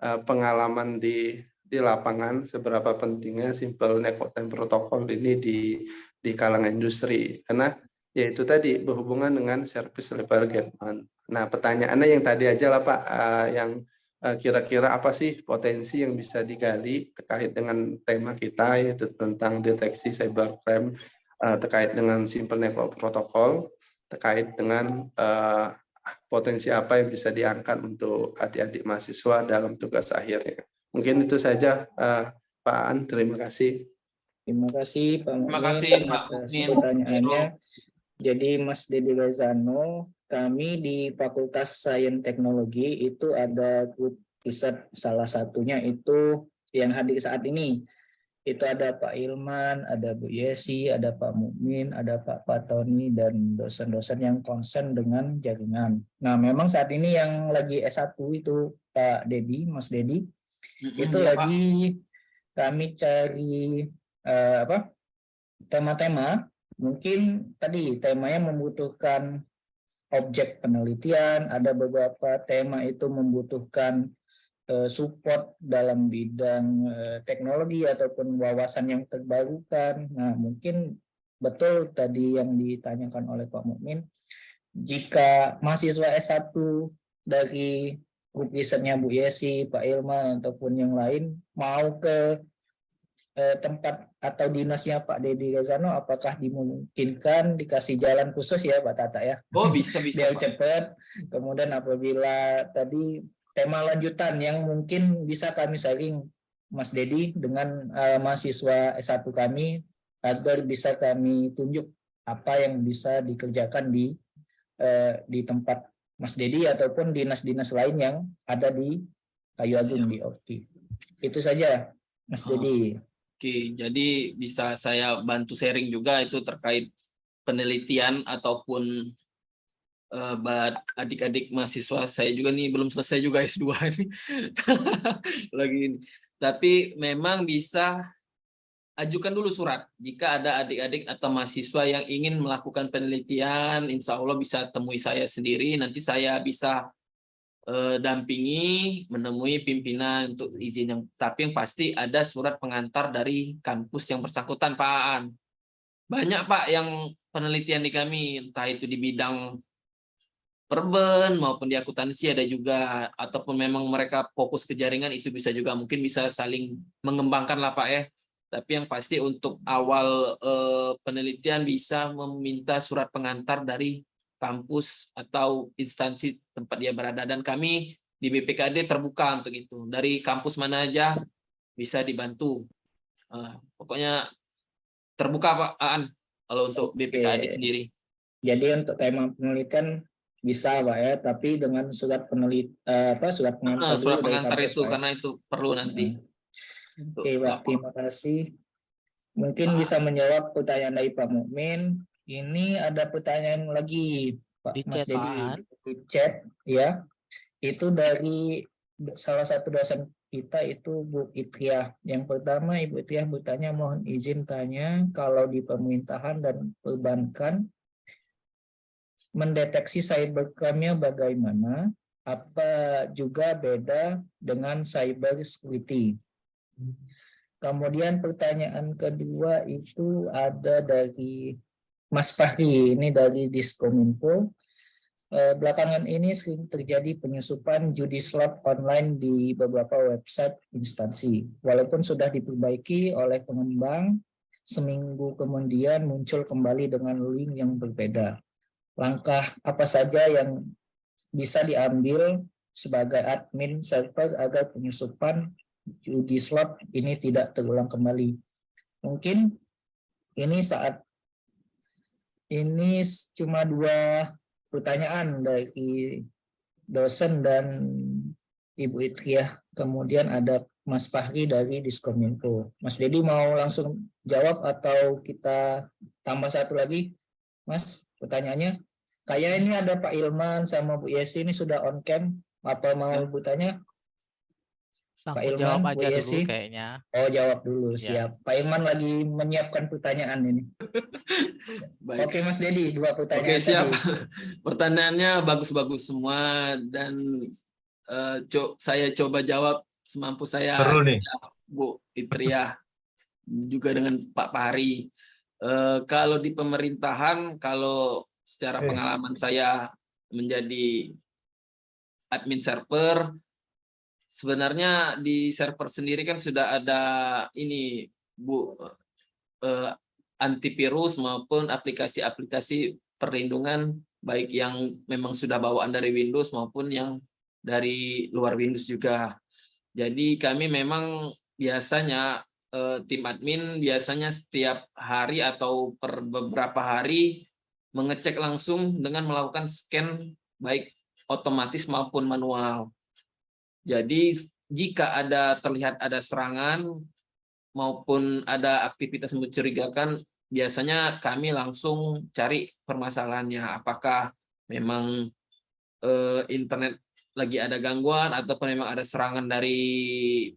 Speaker 10: pengalaman di lapangan seberapa pentingnya Simple Network and Protocol ini di kalangan industri. Karena ya itu tadi berhubungan dengan Service Level Agreement. Nah, pertanyaannya yang tadi aja lah Pak, yang kira-kira apa sih potensi yang bisa digali terkait dengan tema kita, yaitu tentang deteksi cybercrime, terkait dengan Simple Network Protocol, terkait dengan potensi apa yang bisa diangkat untuk adik-adik mahasiswa dalam tugas akhirnya. Mungkin itu saja, Pak An. Terima kasih.
Speaker 9: Terima kasih Pak
Speaker 8: Terima
Speaker 9: Mukmin
Speaker 8: kasih Pak
Speaker 9: atas
Speaker 8: Mukmin.
Speaker 9: pertanyaannya. Jadi Mas Dedi Lezano, kami di Fakultas Sains Teknologi itu ada grup riset, salah satunya itu yang hadir saat ini. Itu ada Pak Ilman, ada Bu Yesi, ada Pak Mukmin, ada Pak Patoni, dan dosen-dosen yang concern dengan jaringan. Nah, memang saat ini yang lagi S1 itu Pak Dedi, Mas Dedi, itu
Speaker 8: Ya,
Speaker 9: lagi kami cari tema-tema. Mungkin tadi temanya membutuhkan objek penelitian, ada beberapa tema itu membutuhkan support dalam bidang teknologi ataupun wawasan yang terbarukan. Nah, mungkin betul tadi yang ditanyakan oleh Pak Mukmin, jika mahasiswa S1 dari grup risetnya Bu Yesi, Pak Ilman, ataupun yang lain mau ke tempat atau dinasnya Pak Dedi Lezano, apakah dimungkinkan dikasih jalan khusus ya Pak Tata ya?
Speaker 8: Oh, bisa
Speaker 9: Biar
Speaker 8: Pak.
Speaker 9: cepat. Kemudian apabila tadi tema lanjutan yang mungkin bisa kami sharing Mas Dedi dengan mahasiswa S1 kami agar bisa kami tunjuk apa yang bisa dikerjakan di tempat Mas Dedi ataupun dinas-dinas lain yang ada di Kayu Agung di Orti. Itu saja Mas Dedi.
Speaker 8: Oke, jadi bisa saya bantu sharing juga itu terkait penelitian ataupun buat adik-adik mahasiswa saya juga nih, belum selesai juga S2 ini. Lagi ini. Tapi memang bisa ajukan dulu surat. Jika ada adik-adik atau mahasiswa yang ingin melakukan penelitian, insya Allah bisa temui saya sendiri, nanti saya bisa dampingi, menemui pimpinan untuk izin, tapi yang pasti ada surat pengantar dari kampus yang bersangkutan Pak Aan. Banyak Pak yang penelitian di kami, entah itu di bidang perben maupun di akuntansi ada juga, ataupun memang mereka fokus ke jaringan, itu bisa juga, mungkin bisa saling mengembangkan lah Pak ya. Tapi yang pasti untuk awal penelitian bisa meminta surat pengantar dari kampus atau instansi tempat dia berada, dan kami di BPKD terbuka untuk itu. Dari kampus mana aja bisa dibantu. Pokoknya terbuka Pak Aan kalau untuk BPKD sendiri.
Speaker 9: Jadi untuk tema penelitian bisa Pak ya, tapi dengan surat surat pengantar
Speaker 8: Surat
Speaker 9: dulu dari
Speaker 8: pengantar
Speaker 9: kampus,
Speaker 8: itu
Speaker 9: Pak,
Speaker 8: karena itu perlu nanti.
Speaker 9: Oke Pak, terima kasih. Mungkin bisa menjawab pertanyaan dari Pak Mukmin. Ini ada pertanyaan lagi Pak
Speaker 5: Di
Speaker 9: Mas
Speaker 5: chat, Pak
Speaker 9: Dedi
Speaker 5: Aan.
Speaker 9: di chat ya. Itu dari salah satu dosen kita itu Bu Itriah. Yang pertama Ibu Itriah bertanya, mohon izin tanya, kalau di pemerintahan dan perbankan mendeteksi cybercrime-nya bagaimana? Apa juga beda dengan cyber security? Kemudian pertanyaan kedua itu ada dari Mas Fahri, ini dari Diskominfo. Belakangan ini sering terjadi penyusupan judi slot online di beberapa website instansi. Walaupun sudah diperbaiki oleh pengembang, seminggu kemudian muncul kembali dengan link yang berbeda. Langkah apa saja yang bisa diambil sebagai admin server agar penyusupan judi slot ini tidak terulang kembali? Mungkin ini cuma 2 pertanyaan dari dosen dan Ibu Itriah. Kemudian ada Mas Fahri dari Diskominfo. Mas Dedi mau langsung jawab atau kita tambah satu lagi? Mas, pertanyaannya. Kayak ini ada Pak Ilman sama Bu Yesi ini sudah on cam. Apa mau bertanya? Pak
Speaker 5: Langsung
Speaker 9: Ilman,
Speaker 5: jawab
Speaker 9: Bu
Speaker 5: aja dulu
Speaker 9: Yesi.
Speaker 5: kayaknya.
Speaker 9: Oh, jawab dulu,
Speaker 5: Ya.
Speaker 9: siap. Pak Ilman lagi menyiapkan pertanyaan ini.
Speaker 8: Baik.
Speaker 9: Oke, Mas Dedi, 2 pertanyaan
Speaker 8: Oke, siap.
Speaker 9: tadi.
Speaker 8: Pertanyaannya bagus-bagus semua dan saya coba jawab semampu saya.
Speaker 7: Seru nih.
Speaker 8: Bu Itriah juga dengan Pak Pahri. Kalau di pemerintahan, kalau secara pengalaman saya menjadi admin server, sebenarnya di server sendiri kan sudah ada ini, Bu, antivirus maupun aplikasi-aplikasi perlindungan, baik yang memang sudah bawaan dari Windows maupun yang dari luar Windows juga. Jadi kami memang biasanya tim admin biasanya setiap hari atau per beberapa hari mengecek langsung dengan melakukan scan baik otomatis maupun manual. Jadi jika terlihat ada serangan maupun ada aktivitas mencurigakan, biasanya kami langsung cari permasalahannya. Apakah memang internet lagi ada gangguan ataupun memang ada serangan dari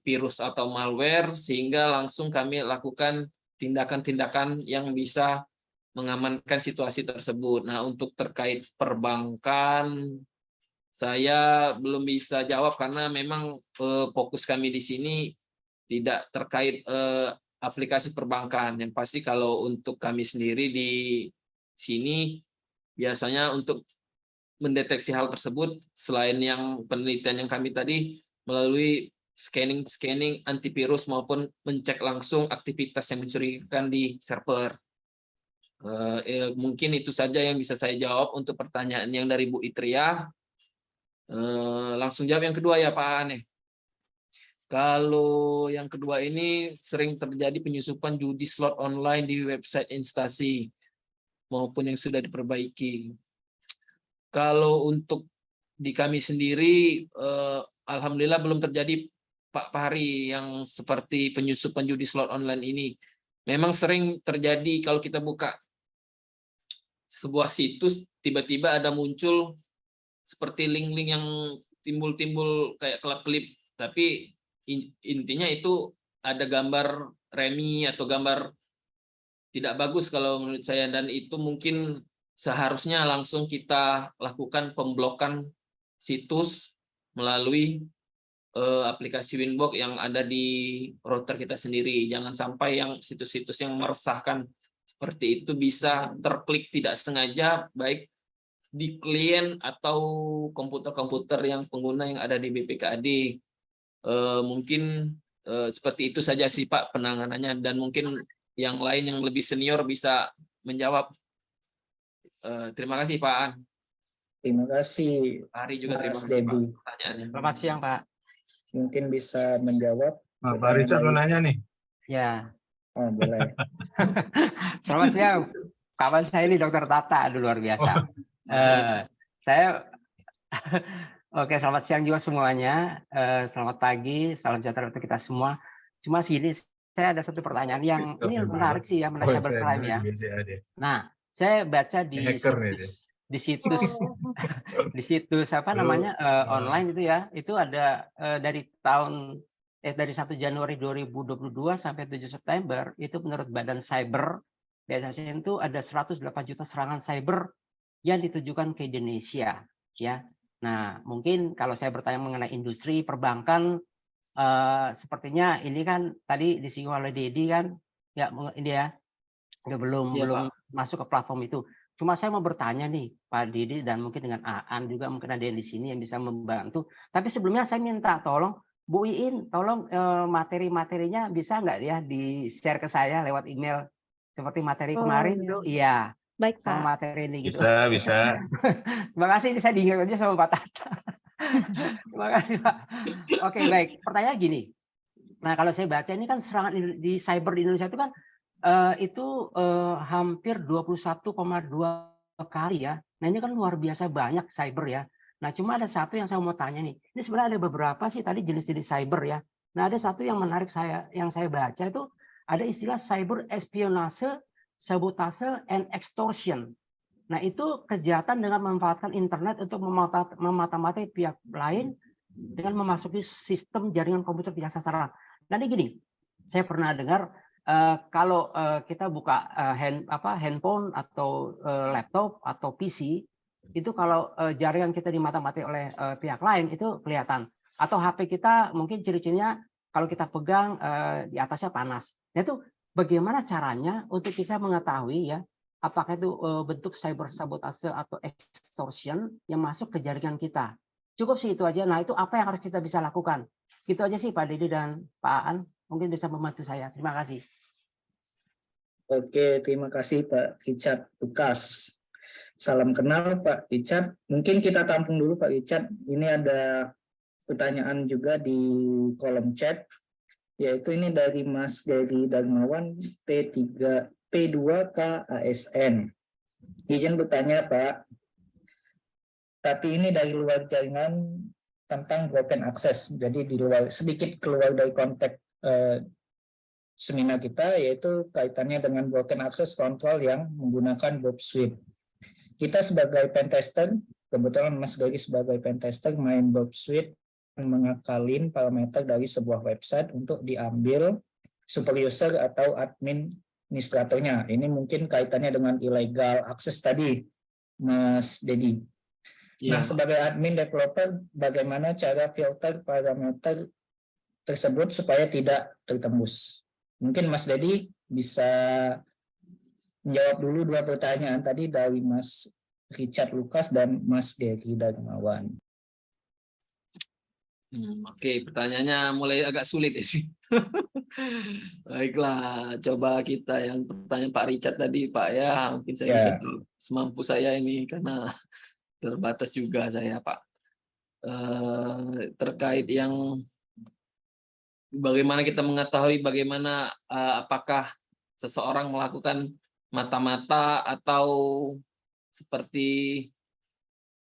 Speaker 8: virus atau malware, sehingga langsung kami lakukan tindakan-tindakan yang bisa mengamankan situasi tersebut. Nah, untuk terkait perbankan, saya belum bisa jawab karena memang fokus kami di sini tidak terkait aplikasi perbankan. Yang pasti kalau untuk kami sendiri di sini biasanya untuk mendeteksi hal tersebut, selain yang penelitian yang kami tadi melalui scanning antivirus maupun mencek langsung aktivitas yang mencurigakan di server. Mungkin itu saja yang bisa saya jawab untuk pertanyaan yang dari Bu Itriah. Langsung jawab yang kedua ya Pak Ane. Kalau yang kedua ini sering terjadi penyusupan judi slot online di website instansi maupun yang sudah diperbaiki. Kalau untuk di kami sendiri, alhamdulillah belum terjadi Pak Pahri yang seperti penyusupan judi slot online ini. Memang sering terjadi kalau kita buka sebuah situs, tiba-tiba ada muncul seperti link-link yang timbul-timbul kayak klip-klip, tapi intinya itu ada gambar remi atau gambar tidak bagus kalau menurut saya, dan itu mungkin seharusnya langsung kita lakukan pemblokan situs melalui aplikasi Winbox yang ada di router kita sendiri. Jangan sampai yang situs-situs yang meresahkan seperti itu bisa terklik tidak sengaja, baik di klien atau komputer-komputer yang pengguna yang ada di BPKAD. Mungkin seperti itu saja sih Pak penanganannya, dan mungkin yang lain yang lebih senior bisa menjawab. Terima kasih Pak An.
Speaker 9: Terima kasih.
Speaker 8: Hari juga terima
Speaker 9: Mas
Speaker 8: kasih Pak
Speaker 9: Dedi.
Speaker 8: pertanyaannya.
Speaker 5: Selamat siang Pak.
Speaker 9: Mungkin bisa menjawab.
Speaker 7: Pak Richard mau nanya nih.
Speaker 11: Ya,
Speaker 9: Oh, boleh.
Speaker 11: selamat siang. Kawan saya ini Dokter Tata, aduh luar biasa. Saya oke, selamat siang juga semuanya. Selamat pagi, salam sejahtera untuk kita semua. Cuma sini saya ada satu pertanyaan yang ini menarik sih ya, menarik cybercrime ya. Nah, saya baca di situs apa namanya online itu ya, itu ada dari dari 1 Januari 2022 sampai 7 September itu menurut Badan Cyber BSSN itu ada 108 juta serangan cyber yang ditujukan ke Indonesia ya. Nah, mungkin kalau saya bertanya mengenai industri perbankan, sepertinya ini kan tadi disinggung oleh Dedi kan, ya ini ya, belum masuk ke platform itu. Cuma saya mau bertanya nih, Pak Didi dan mungkin dengan Aan juga mungkin ada yang di sini yang bisa membantu. Tapi sebelumnya saya minta tolong Bu Iin, tolong materi-materinya bisa nggak ya di-share ke saya lewat email seperti materi
Speaker 4: Oh,
Speaker 11: kemarin
Speaker 4: iya.
Speaker 11: tuh, iya,
Speaker 4: Baik,
Speaker 11: sama
Speaker 4: Pak.
Speaker 11: materi ini gitu.
Speaker 12: Bisa.
Speaker 11: Terima kasih, ini saya diingat aja sama Pak Tata. Terima kasih, Pak. Oke, baik. Pertanyaan gini. Nah, kalau saya baca ini kan serangan di cyber di Indonesia itu kan hampir 21,2 kali ya. Nah, ini kan luar biasa banyak cyber ya. Nah, cuma ada satu yang saya mau tanya nih. Ini sebenarnya ada beberapa sih tadi jenis-jenis cyber ya. Nah, ada satu yang menarik yang saya baca itu ada istilah cyber espionase, sabotase, and extortion. Nah, itu kejahatan dengan memanfaatkan internet untuk memata-matai pihak lain dengan memasuki sistem jaringan komputer pihak sasaran. Nah, ini gini, saya pernah dengar kalau kita buka handphone atau laptop atau PC, itu kalau jaringan kita dimata-matai oleh pihak lain itu kelihatan. Atau HP kita mungkin ciri-cirinya kalau kita pegang di atasnya panas. Nah, itu bagaimana caranya untuk kita mengetahui ya apakah itu bentuk cyber sabotase atau extortion yang masuk ke jaringan kita. Cukup sih itu aja. Nah, itu apa yang harus kita bisa lakukan? Itu aja sih Pak Didi dan Pak Aan. Mungkin bisa membantu saya. Terima kasih.
Speaker 9: Oke, terima kasih Pak Richard Lukas. Salam kenal Pak Richard. Mungkin kita tampung dulu Pak Richard. Ini ada pertanyaan juga di kolom chat, yaitu ini dari Mas Gary Darmawan P2K ASN. Izin bertanya Pak, tapi ini dari luar jaringan tentang broken access. Jadi di luar, sedikit keluar dari konteks seminar kita, yaitu kaitannya dengan broken access control yang menggunakan Bob Sweep. Kita sebagai pentester, kebetulan Mas Gary sebagai pentester main Bob Sweep, mengakalin parameter dari sebuah website untuk diambil super user atau administratornya. Ini mungkin kaitannya dengan illegal access tadi, Mas Dedi. Nah, sebagai admin developer, bagaimana cara filter parameter tersebut supaya tidak tertembus? Mungkin Mas Dedi bisa menjawab dulu dua pertanyaan tadi dari Mas Richard Lukas dan Mas Gary Darmawan.
Speaker 8: Oke, pertanyaannya mulai agak sulit ya sih. Baiklah, coba kita yang pertanyaan Pak Richard tadi Pak ya, mungkin saya bisa semampu saya ini karena terbatas juga saya Pak. Terkait yang bagaimana kita mengetahui bagaimana apakah seseorang melakukan mata-mata atau seperti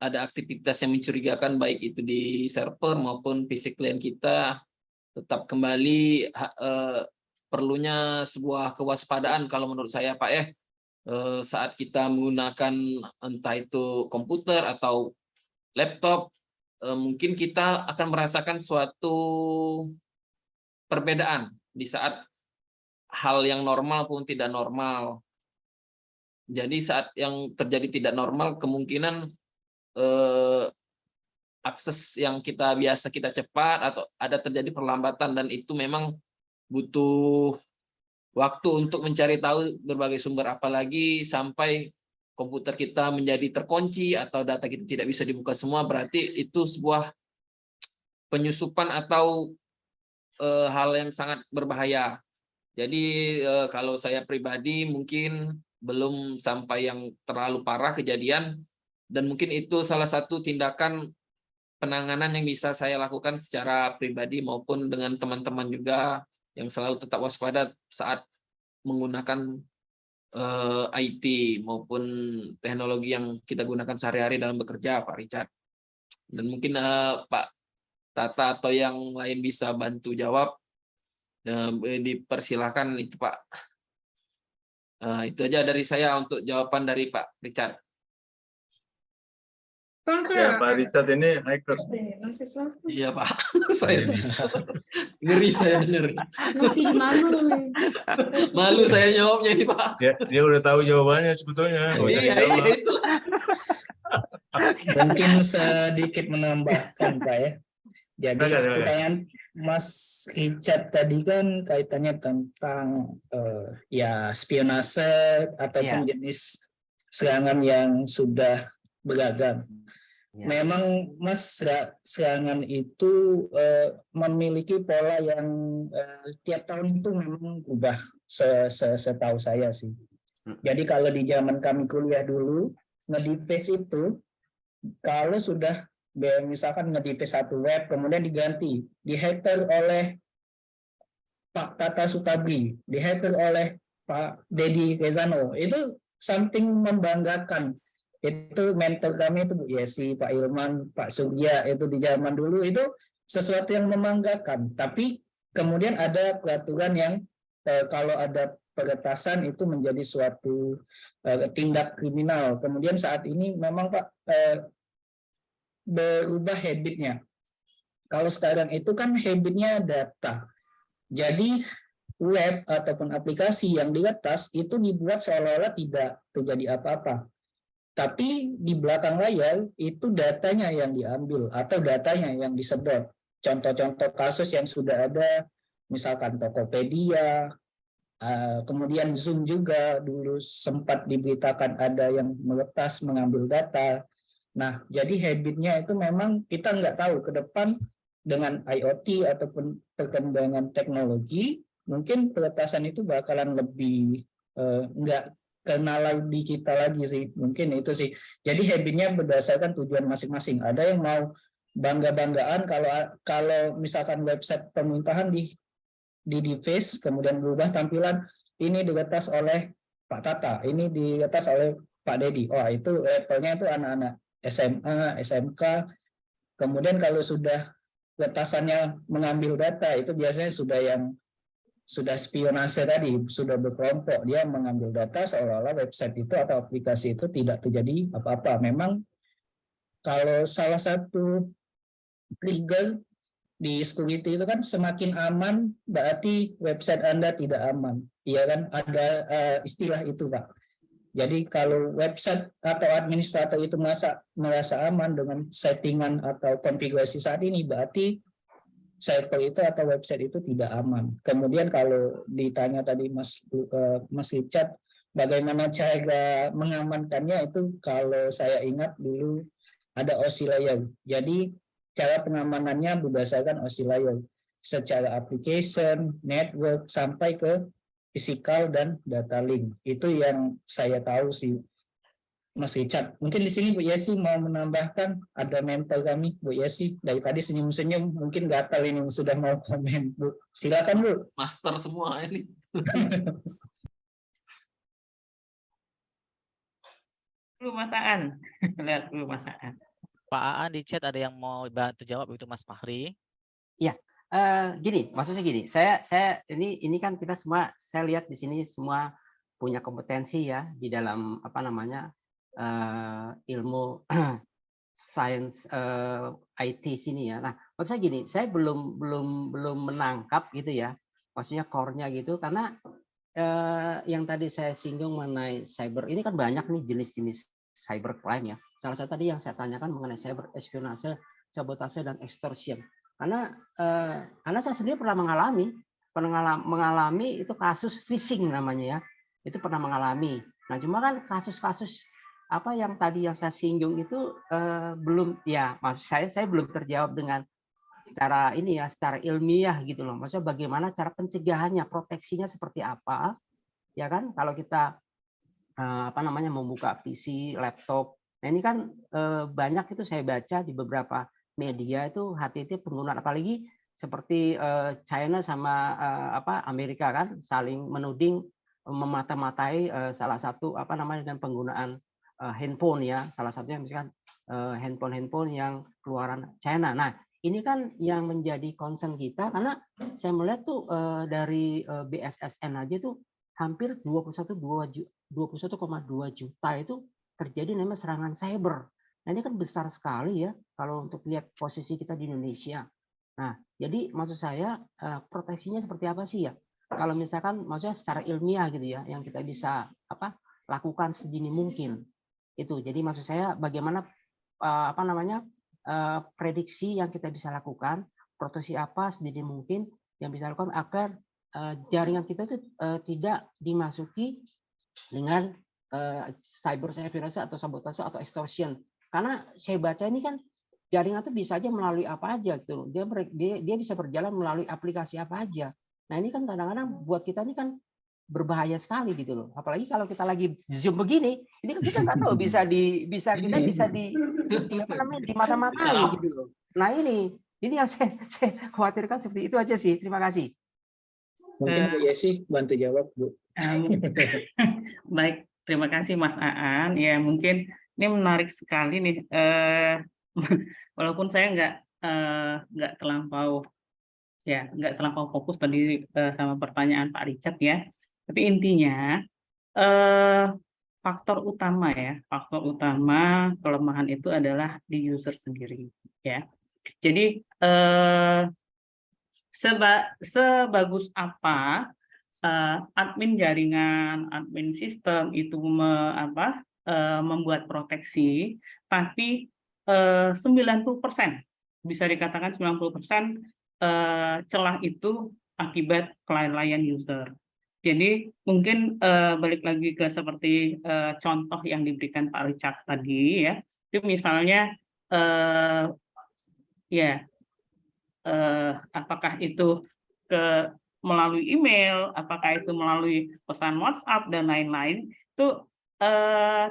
Speaker 8: ada aktivitas yang mencurigakan baik itu di server maupun PC klien kita, tetap kembali perlunya sebuah kewaspadaan kalau menurut saya Pak ya, saat kita menggunakan entah itu komputer atau laptop, mungkin kita akan merasakan suatu perbedaan di saat hal yang normal pun tidak normal. Jadi saat yang terjadi tidak normal, kemungkinan akses yang biasa kita cepat atau ada terjadi perlambatan, dan itu memang butuh waktu untuk mencari tahu berbagai sumber, apalagi sampai komputer kita menjadi terkunci atau data kita tidak bisa dibuka semua, berarti itu sebuah penyusupan atau hal yang sangat berbahaya. Jadi kalau saya pribadi mungkin belum sampai yang terlalu parah kejadian, dan mungkin itu salah satu tindakan penanganan yang bisa saya lakukan secara pribadi maupun dengan teman-teman juga, yang selalu tetap waspada saat menggunakan IT maupun teknologi yang kita gunakan sehari-hari dalam bekerja, Pak Richard. Dan mungkin Pak Tata atau yang lain bisa bantu jawab, dipersilahkan itu Pak. Itu aja dari saya untuk jawaban dari Pak Richard.
Speaker 12: Ya, Pak Richard ini hacker.
Speaker 8: Iya Pak, saya ngeri, saya ngeri. Malu saya jawabnya ini Pak.
Speaker 12: Dia udah tahu jawabannya sebetulnya.
Speaker 8: Iya itu.
Speaker 9: Mungkin sedikit menambahkan Pak ya. Jadi pertanyaan Mas Richard tadi kan kaitannya tentang ya spionase ataupun jenis serangan yang sudah beragam.
Speaker 11: Ya.
Speaker 9: Memang Mas, serangan itu memiliki pola yang tiap tahun itu memang berubah, setahu saya sih. Jadi kalau di zaman kami kuliah dulu, nge-deface itu kalau sudah misalkan nge-deface satu web kemudian diganti, di-hacker oleh Pak Tata Sutabri, di-hacker oleh Pak Dedi Rezano, itu something membanggakan. Itu mentor kami itu Bu Yesi, Pak Ilman, Pak Surya, itu di zaman dulu itu sesuatu yang membanggakan. Tapi kemudian ada peraturan yang kalau ada peretasan itu menjadi suatu tindak kriminal. Kemudian saat ini memang Pak berubah habitnya. Kalau sekarang itu kan habitnya data. Jadi web ataupun aplikasi yang diretas itu dibuat seolah-olah tidak terjadi apa-apa. Tapi di belakang layar itu datanya yang diambil atau datanya yang disedot. Contoh-contoh kasus yang sudah ada, misalkan Tokopedia, kemudian Zoom juga dulu sempat diberitakan ada yang meretas mengambil data. Nah, jadi habitnya itu memang kita nggak tahu ke depan dengan IoT ataupun perkembangan teknologi, mungkin peretasan itu bakalan lebih nggak kenal di kita lagi sih, mungkin itu sih. Jadi habitnya berdasarkan tujuan masing-masing. Ada yang mau bangga-banggaan kalau misalkan website pemerintahan di deface kemudian berubah tampilan, ini diretas oleh Pak Tata, ini diretas oleh Pak Dedi. Oh itu levelnya itu anak-anak SMA, SMK. Kemudian kalau sudah retasannya mengambil data itu biasanya sudah spionase tadi, sudah berkelompok, dia mengambil data seolah-olah website itu atau aplikasi itu tidak terjadi apa-apa. Memang kalau salah satu trigger di security itu kan semakin aman berarti website Anda tidak aman. Iya kan, ada istilah itu Pak. Jadi kalau website atau administrator itu merasa aman dengan settingan atau konfigurasi saat ini, berarti server itu atau website itu tidak aman. Kemudian kalau ditanya tadi Mas Richard, bagaimana cara mengamankannya, itu kalau saya ingat dulu ada OSI layer. Jadi cara pengamanannya berdasarkan OSI layer secara application, network, sampai ke physical dan data link. Itu yang saya tahu sih, Mas Richard. Mungkin di sini Bu Yesi mau menambahkan, ada mentor kami, Bu Yesi. Dari tadi senyum-senyum, mungkin gatal ini sudah mau komen, Bu. Silakan Bu.
Speaker 8: Master semua ini.
Speaker 11: Dulu Mas Aan. Lihat dulu Mas Aan.
Speaker 5: Pak Aan di chat ada yang mau bantu jawab, itu Mas Fahri.
Speaker 11: Iya, gini, maksudnya gini. Saya ini kan kita semua, saya lihat di sini semua punya kompetensi ya di dalam apa namanya ilmu sains IT sini ya. Nah, maksud saya gini, saya belum menangkap gitu ya, maksudnya core-nya gitu, karena yang tadi saya singgung mengenai cyber ini kan banyak nih jenis-jenis cybercrime ya. Salah satu tadi yang saya tanyakan mengenai cyber espionase, sabotase dan extortion. Karena saya sendiri pernah mengalami itu kasus phishing namanya ya. Itu pernah mengalami. Nah, cuma kan kasus-kasus apa yang tadi yang saya singgung itu belum ya, maksud saya belum terjawab dengan secara ini ya, secara ilmiah gitu loh. Maksudnya bagaimana cara pencegahannya, proteksinya seperti apa? Ya kan, kalau kita apa namanya membuka PC, laptop. Nah, ini kan banyak itu saya baca di beberapa media itu hati-hati penggunaan, apalagi seperti China sama Amerika kan saling menuding memata-matai salah satu apa namanya dengan penggunaan handphone ya, salah satunya misalkan handphone yang keluaran China. Nah, ini kan yang menjadi concern kita karena saya melihat tuh dari BSSN aja tuh hampir 21,2 juta itu terjadi namanya serangan cyber. Nah, ini kan besar sekali ya kalau untuk lihat posisi kita di Indonesia. Nah, jadi maksud saya proteksinya seperti apa sih ya? Kalau misalkan maksudnya secara ilmiah gitu ya, yang kita bisa lakukan sedini mungkin itu. Jadi maksud saya bagaimana prediksi yang kita bisa lakukan, proteksi apa sedini mungkin yang bisa lakukan agar jaringan kita itu tidak dimasuki dengan cyber surveillance atau sabotase atau extortion. Karena saya baca ini kan jaringan itu bisa aja melalui apa aja gitu. Dia bisa berjalan melalui aplikasi apa aja. Nah, ini kan kadang-kadang buat kita ini kan berbahaya sekali gitu loh. Apalagi kalau kita lagi Zoom begini, ini kan kita nggak tahu kita bisa di apa namanya, di mata-matai gitu loh. Nah, ini yang saya khawatirkan seperti itu aja sih. Terima kasih.
Speaker 9: Mungkin Bu Yesi bantu jawab, Bu.
Speaker 13: Baik, terima kasih Mas Aan. Ya, mungkin ini menarik sekali nih. Walaupun saya nggak terlampau fokus tadi sama pertanyaan Pak Richard ya. Tapi intinya faktor utama kelemahan itu adalah di user sendiri ya. Jadi sebagus apa admin jaringan, admin sistem itu membuat proteksi, tapi 90%, bisa dikatakan 90% celah itu akibat kelalaian user. Jadi mungkin balik lagi ke seperti contoh yang diberikan Pak Richard tadi ya, itu misalnya apakah itu melalui email, apakah itu melalui pesan WhatsApp dan lain-lain, itu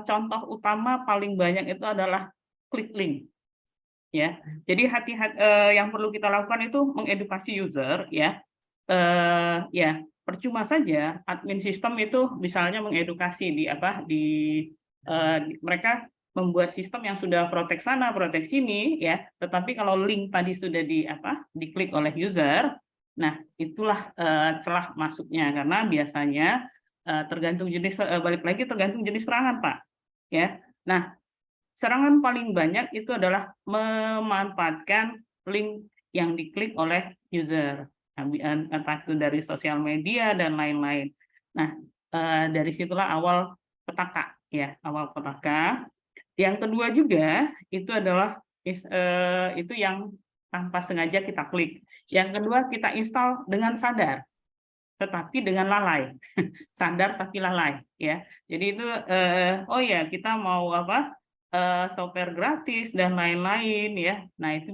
Speaker 13: contoh utama paling banyak itu adalah klik link. Ya, jadi hati-hati yang perlu kita lakukan itu mengedukasi user ya. Percuma saja admin sistem itu misalnya mengedukasi mereka membuat sistem yang sudah protek sana, protek sini ya, tetapi kalau link tadi sudah diklik oleh user, nah itulah celah masuknya, karena biasanya tergantung jenis, balik lagi tergantung jenis serangan Pak ya. Nah, serangan paling banyak itu adalah memanfaatkan link yang diklik oleh user, entah itu dari sosial media dan lain-lain. Nah, dari situlah awal petaka ya, awal petaka. Yang kedua juga itu adalah itu yang tanpa sengaja kita klik. Yang kedua kita install dengan sadar, tetapi dengan lalai. Sadar tapi lalai ya. Jadi itu kita mau software gratis dan lain-lain ya. Nah, itu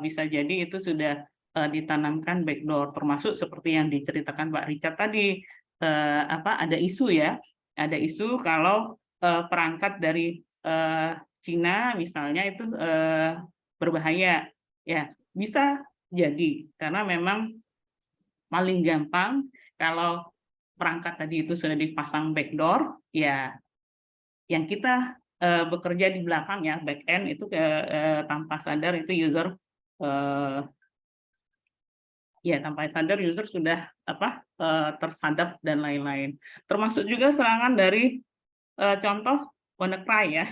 Speaker 13: bisa jadi itu sudah ditanamkan backdoor, termasuk seperti yang diceritakan Pak Richard tadi, ada isu ya, ada isu kalau perangkat dari Cina misalnya itu berbahaya ya, bisa jadi karena memang paling gampang kalau perangkat tadi itu sudah dipasang backdoor ya, yang kita bekerja di belakang ya, back end itu tanpa sadar itu user tanpa sadar user sudah tersadap dan lain-lain. Termasuk juga serangan dari contoh WannaCry ya.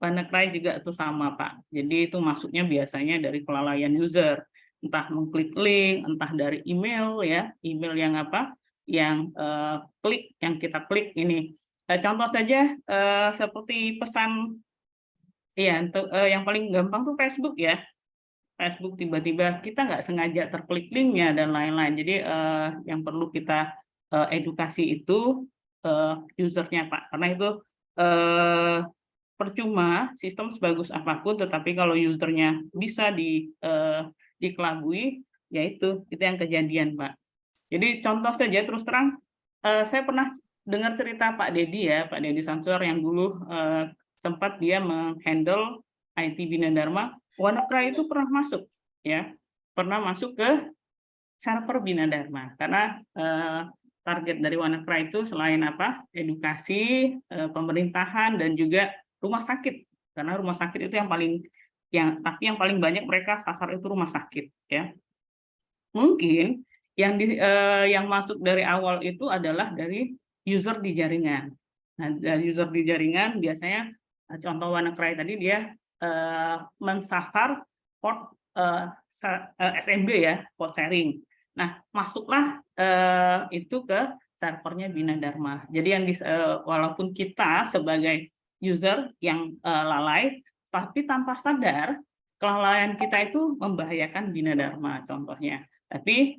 Speaker 13: WannaCry juga itu sama Pak. Jadi itu masuknya biasanya dari kelalaian user, entah mengklik link, entah dari email ya, email yang yang kita klik ini. Contoh saja seperti pesan yang paling gampang tuh Facebook ya. Facebook tiba-tiba kita nggak sengaja terklik linknya dan lain-lain. Jadi yang perlu kita edukasi itu usernya Pak, karena itu percuma sistem sebagus apapun, tetapi kalau usernya bisa dikelabui, ya itu yang kejadian Pak. Jadi contoh saja terus terang, saya pernah dengar cerita Pak Dedi ya, Pak Dedi Samsuar yang dulu sempat dia menghandle IT Bina Dharma. WannaCry itu pernah masuk ke server Bina Dharma, karena target dari WannaCry itu selain edukasi, pemerintahan dan juga rumah sakit, karena rumah sakit itu yang paling banyak mereka sasar itu rumah sakit ya. Mungkin yang masuk dari awal itu adalah dari user di jaringan. Nah, dari user di jaringan biasanya contoh WannaCry tadi dia mensasar port SMB ya, port sharing. Nah, masuklah itu ke servernya Bina Dharma. Jadi yang walaupun kita sebagai user yang lalai, tapi tanpa sadar kelalaian kita itu membahayakan Bina Dharma contohnya. Tapi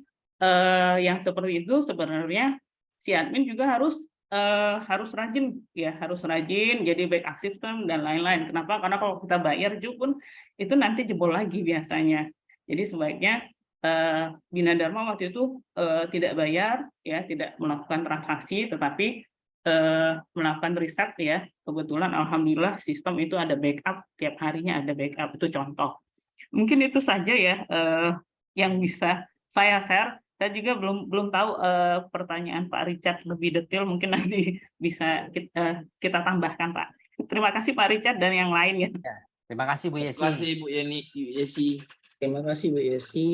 Speaker 13: yang seperti itu sebenarnya si admin juga harus harus rajin ya, harus rajin jadi backup system dan lain-lain. Kenapa? Karena kalau kita bayar juga pun itu nanti jebol lagi biasanya. Jadi sebaiknya Bina Dharma waktu itu tidak bayar ya, tidak melakukan transaksi, tetapi melakukan riset ya. Kebetulan alhamdulillah sistem itu ada backup, tiap harinya ada backup, itu contoh. Mungkin itu saja ya yang bisa saya share. Saya juga belum tahu pertanyaan Pak Richard lebih detail, mungkin nanti bisa kita tambahkan, Pak. Terima kasih Pak Richard dan yang lain ya.
Speaker 11: Terima kasih Bu Yesi.
Speaker 8: Terima kasih Bu Yesi.
Speaker 9: Terima kasih Bu Yesi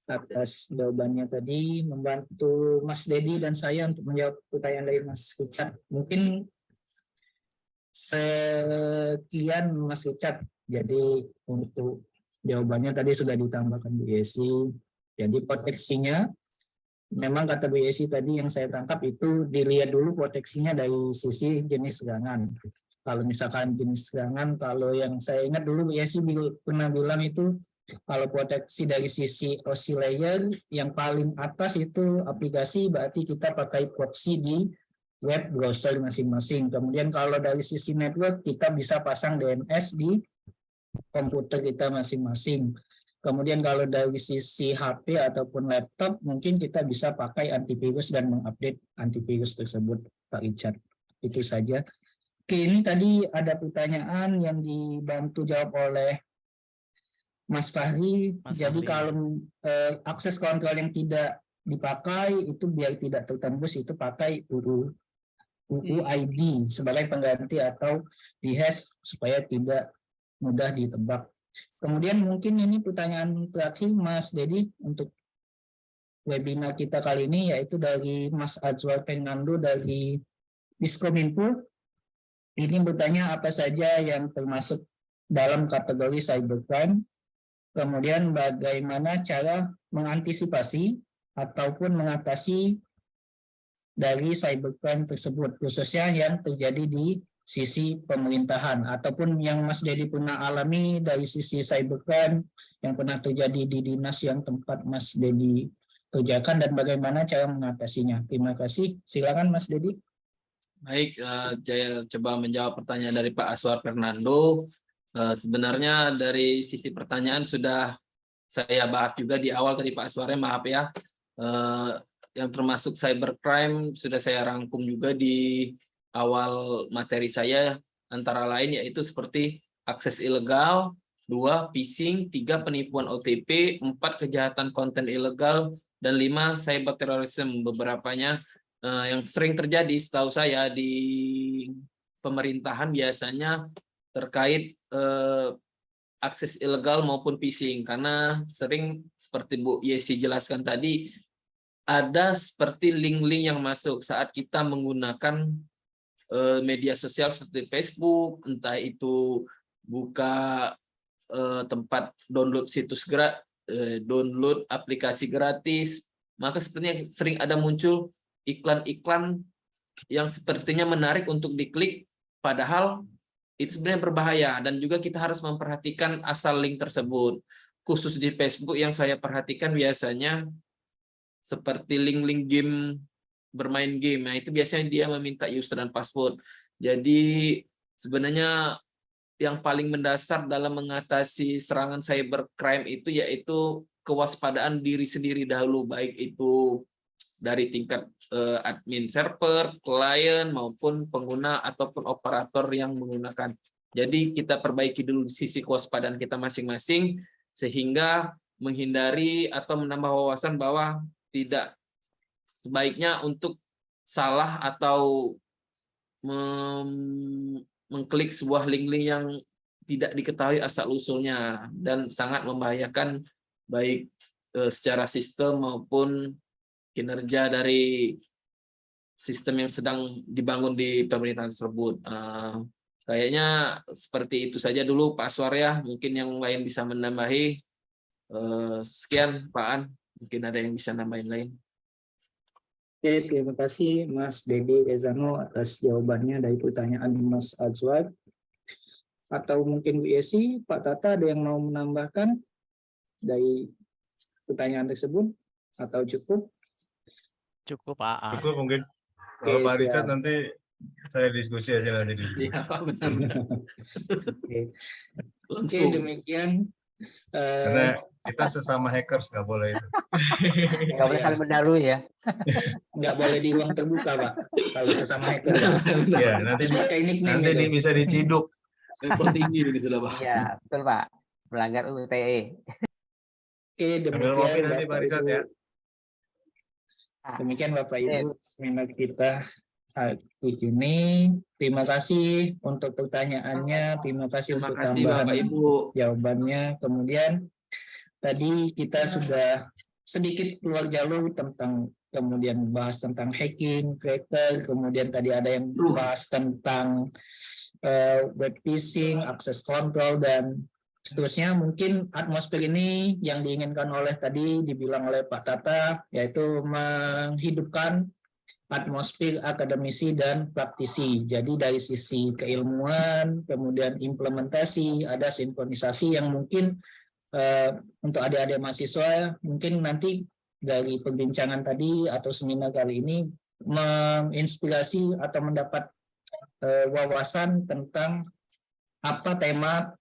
Speaker 9: atas jawabannya tadi, membantu Mas Dedi dan saya untuk menjawab pertanyaan dari Mas Richard. Mungkin sekian Mas Richard. Jadi untuk jawabannya tadi sudah ditambahkan Bu Yesi. Jadi proteksinya, memang kata Bu Yesi tadi yang saya tangkap itu dilihat dulu proteksinya dari sisi jenis serangan. Kalau misalkan jenis serangan, kalau yang saya ingat dulu Bu Yesi pernah bilang itu, kalau proteksi dari sisi OSI layer, yang paling atas itu aplikasi, berarti kita pakai proxy di web browser masing-masing. Kemudian kalau dari sisi network, kita bisa pasang DNS di komputer kita masing-masing. Kemudian kalau dari sisi HP ataupun laptop, mungkin kita bisa pakai antivirus dan mengupdate antivirus tersebut, Pak Richard. Itu saja. Oke, ini tadi ada pertanyaan yang dibantu jawab oleh Mas Fahri. Jadi kalau akses kontrol yang tidak dipakai, itu biar tidak tertembus, itu pakai UUID sebagai pengganti atau dihash supaya tidak mudah ditebak. Kemudian mungkin ini pertanyaan terakhir Mas Dedi untuk webinar kita kali ini, yaitu dari Mas Azwar Fernando dari Diskominfo. Ini bertanya apa saja yang termasuk dalam kategori cybercrime, kemudian bagaimana cara mengantisipasi ataupun mengatasi dari cybercrime tersebut, khususnya yang terjadi di sisi pemerintahan, ataupun yang Mas Dedi pernah alami dari sisi cybercrime yang pernah terjadi di dinas yang tempat Mas Dedi kerjakan, dan bagaimana cara mengatasinya. Terima kasih. Silakan Mas Dedi.
Speaker 8: Baik, saya coba menjawab pertanyaan dari Pak Aswar Fernando. Sebenarnya dari sisi pertanyaan sudah saya bahas juga di awal tadi Pak Aswarnya, maaf ya. Yang termasuk cybercrime sudah saya rangkum juga di awal materi saya, antara lain yaitu seperti akses ilegal, 2 phishing, 3 penipuan OTP, 4 kejahatan konten ilegal, dan 5 cyber terrorism. Beberapanya yang sering terjadi setahu saya di pemerintahan biasanya terkait akses ilegal maupun phishing, karena sering seperti Bu Yesi jelaskan tadi, ada seperti link-link yang masuk saat kita menggunakan media sosial seperti Facebook, entah itu buka tempat download situs download aplikasi gratis, maka sepertinya sering ada muncul iklan-iklan yang sepertinya menarik untuk diklik, padahal itu sebenarnya berbahaya, dan juga kita harus memperhatikan asal link tersebut. Khusus di Facebook yang saya perhatikan biasanya seperti link-link game, bermain game. Nah, itu biasanya dia meminta user dan password. Jadi sebenarnya yang paling mendasar dalam mengatasi serangan cybercrime itu yaitu kewaspadaan diri sendiri dahulu, baik itu dari tingkat admin server, klien, maupun pengguna ataupun operator yang menggunakan. Jadi kita perbaiki dulu sisi kewaspadaan kita masing-masing, sehingga menghindari atau menambah wawasan bahwa tidak sebaiknya untuk salah atau mengklik sebuah link-link yang tidak diketahui asal-usulnya dan sangat membahayakan baik secara sistem maupun kinerja dari sistem yang sedang dibangun di pemerintahan tersebut. Kayaknya seperti itu saja dulu Pak Aswarya, mungkin yang lain bisa menambahi. Sekian Pak An, mungkin ada yang bisa nambahin lain.
Speaker 9: Oke, terima kasih Mas Dedi Ezano atas jawabannya dari pertanyaan Mas Azwar. Atau mungkin Bu Yesi, Pak Tata ada yang mau menambahkan dari pertanyaan tersebut atau cukup?
Speaker 5: Cukup Pak An.
Speaker 12: Cukup mungkin. Kalau Pak
Speaker 9: siap.
Speaker 12: Richard nanti saya diskusi aja nanti di.
Speaker 8: Iya, benar.
Speaker 9: Oke,
Speaker 8: Langsung.
Speaker 9: demikian.
Speaker 12: Karena kita sesama hackers nggak boleh itu.
Speaker 11: Nggak boleh saling mendahului ya.
Speaker 9: Nggak boleh di ruang terbuka, Pak. Kalau sesama hacker.
Speaker 12: Ya, nanti
Speaker 9: Pakai nickname
Speaker 12: nanti
Speaker 9: itu.
Speaker 12: bisa diciduk.
Speaker 8: Level tinggi ini sudah, Pak.
Speaker 11: Iya, betul Pak. Melanggar UTE.
Speaker 9: Oke,
Speaker 12: Ambil kopi
Speaker 9: demikian
Speaker 12: nanti Pak
Speaker 9: Bapak
Speaker 12: Richard
Speaker 9: Ibu.
Speaker 12: ya.
Speaker 9: Demikian Bapak Ibu seminar kita hari ini. Terima kasih untuk pertanyaannya, terima kasih
Speaker 8: Terima
Speaker 9: untuk
Speaker 8: kasih
Speaker 9: tambahan
Speaker 8: Bapak Ibu.
Speaker 9: jawabannya. Kemudian tadi kita sudah sedikit keluar jalur tentang kemudian bahas tentang hacking, cracker, kemudian tadi ada yang bahas tentang web phishing, access control dan seterusnya. Mungkin atmosfer ini yang diinginkan oleh tadi dibilang oleh Pak Tata, yaitu menghidupkan atmosfer akademisi dan praktisi. Jadi dari sisi keilmuan, kemudian implementasi, ada sinkronisasi yang mungkin untuk adik-adik mahasiswa mungkin nanti dari perbincangan tadi atau seminar kali ini menginspirasi atau mendapat wawasan tentang apa tema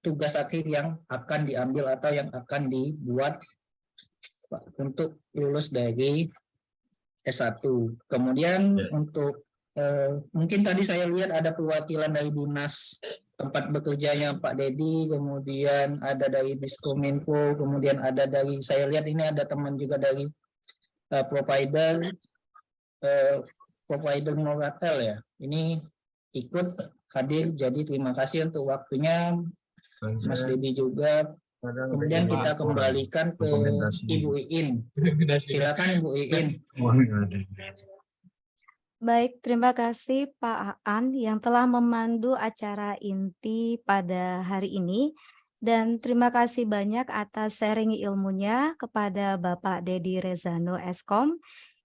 Speaker 9: tugas akhir yang akan diambil atau yang akan dibuat untuk lulus dari S1. Kemudian untuk mungkin tadi saya lihat ada perwakilan dari dinas tempat bekerjanya Pak Dedi, kemudian ada dari Diskominfo, kemudian ada dari, saya lihat ini ada teman juga dari provider Moratel ya. Ini ikut hadir, jadi terima kasih untuk waktunya Mas Dedi juga. Kemudian kita kembalikan ke Ibu Iin. Silakan Ibu Iin.
Speaker 4: Baik, terima kasih Pak Aan yang telah memandu acara inti pada hari ini. Dan terima kasih banyak atas sharing ilmunya kepada Bapak Dedi Rezano Eskom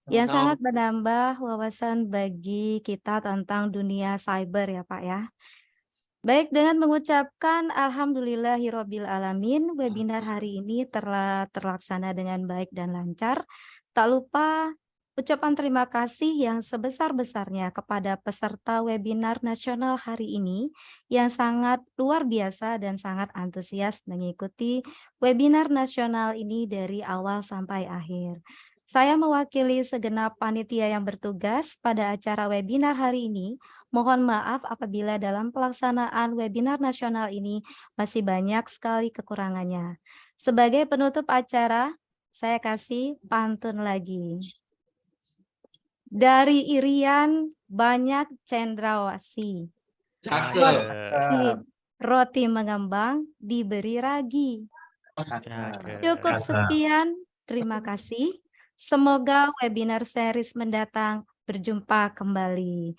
Speaker 4: yang sangat menambah wawasan bagi kita tentang dunia cyber ya Pak ya. Baik, dengan mengucapkan Alhamdulillahirabbil alamin, webinar hari ini telah terlaksana dengan baik dan lancar. Tak lupa ucapan terima kasih yang sebesar-besarnya kepada peserta webinar nasional hari ini yang sangat luar biasa dan sangat antusias mengikuti webinar nasional ini dari awal sampai akhir. Saya mewakili segenap panitia yang bertugas pada acara webinar hari ini. Mohon maaf apabila dalam pelaksanaan webinar nasional ini masih banyak sekali kekurangannya. Sebagai penutup acara, saya kasih pantun lagi. Dari Irian banyak cendrawasih. Roti mengembang diberi ragi. Cukup sekian, terima kasih. Semoga webinar series mendatang berjumpa kembali.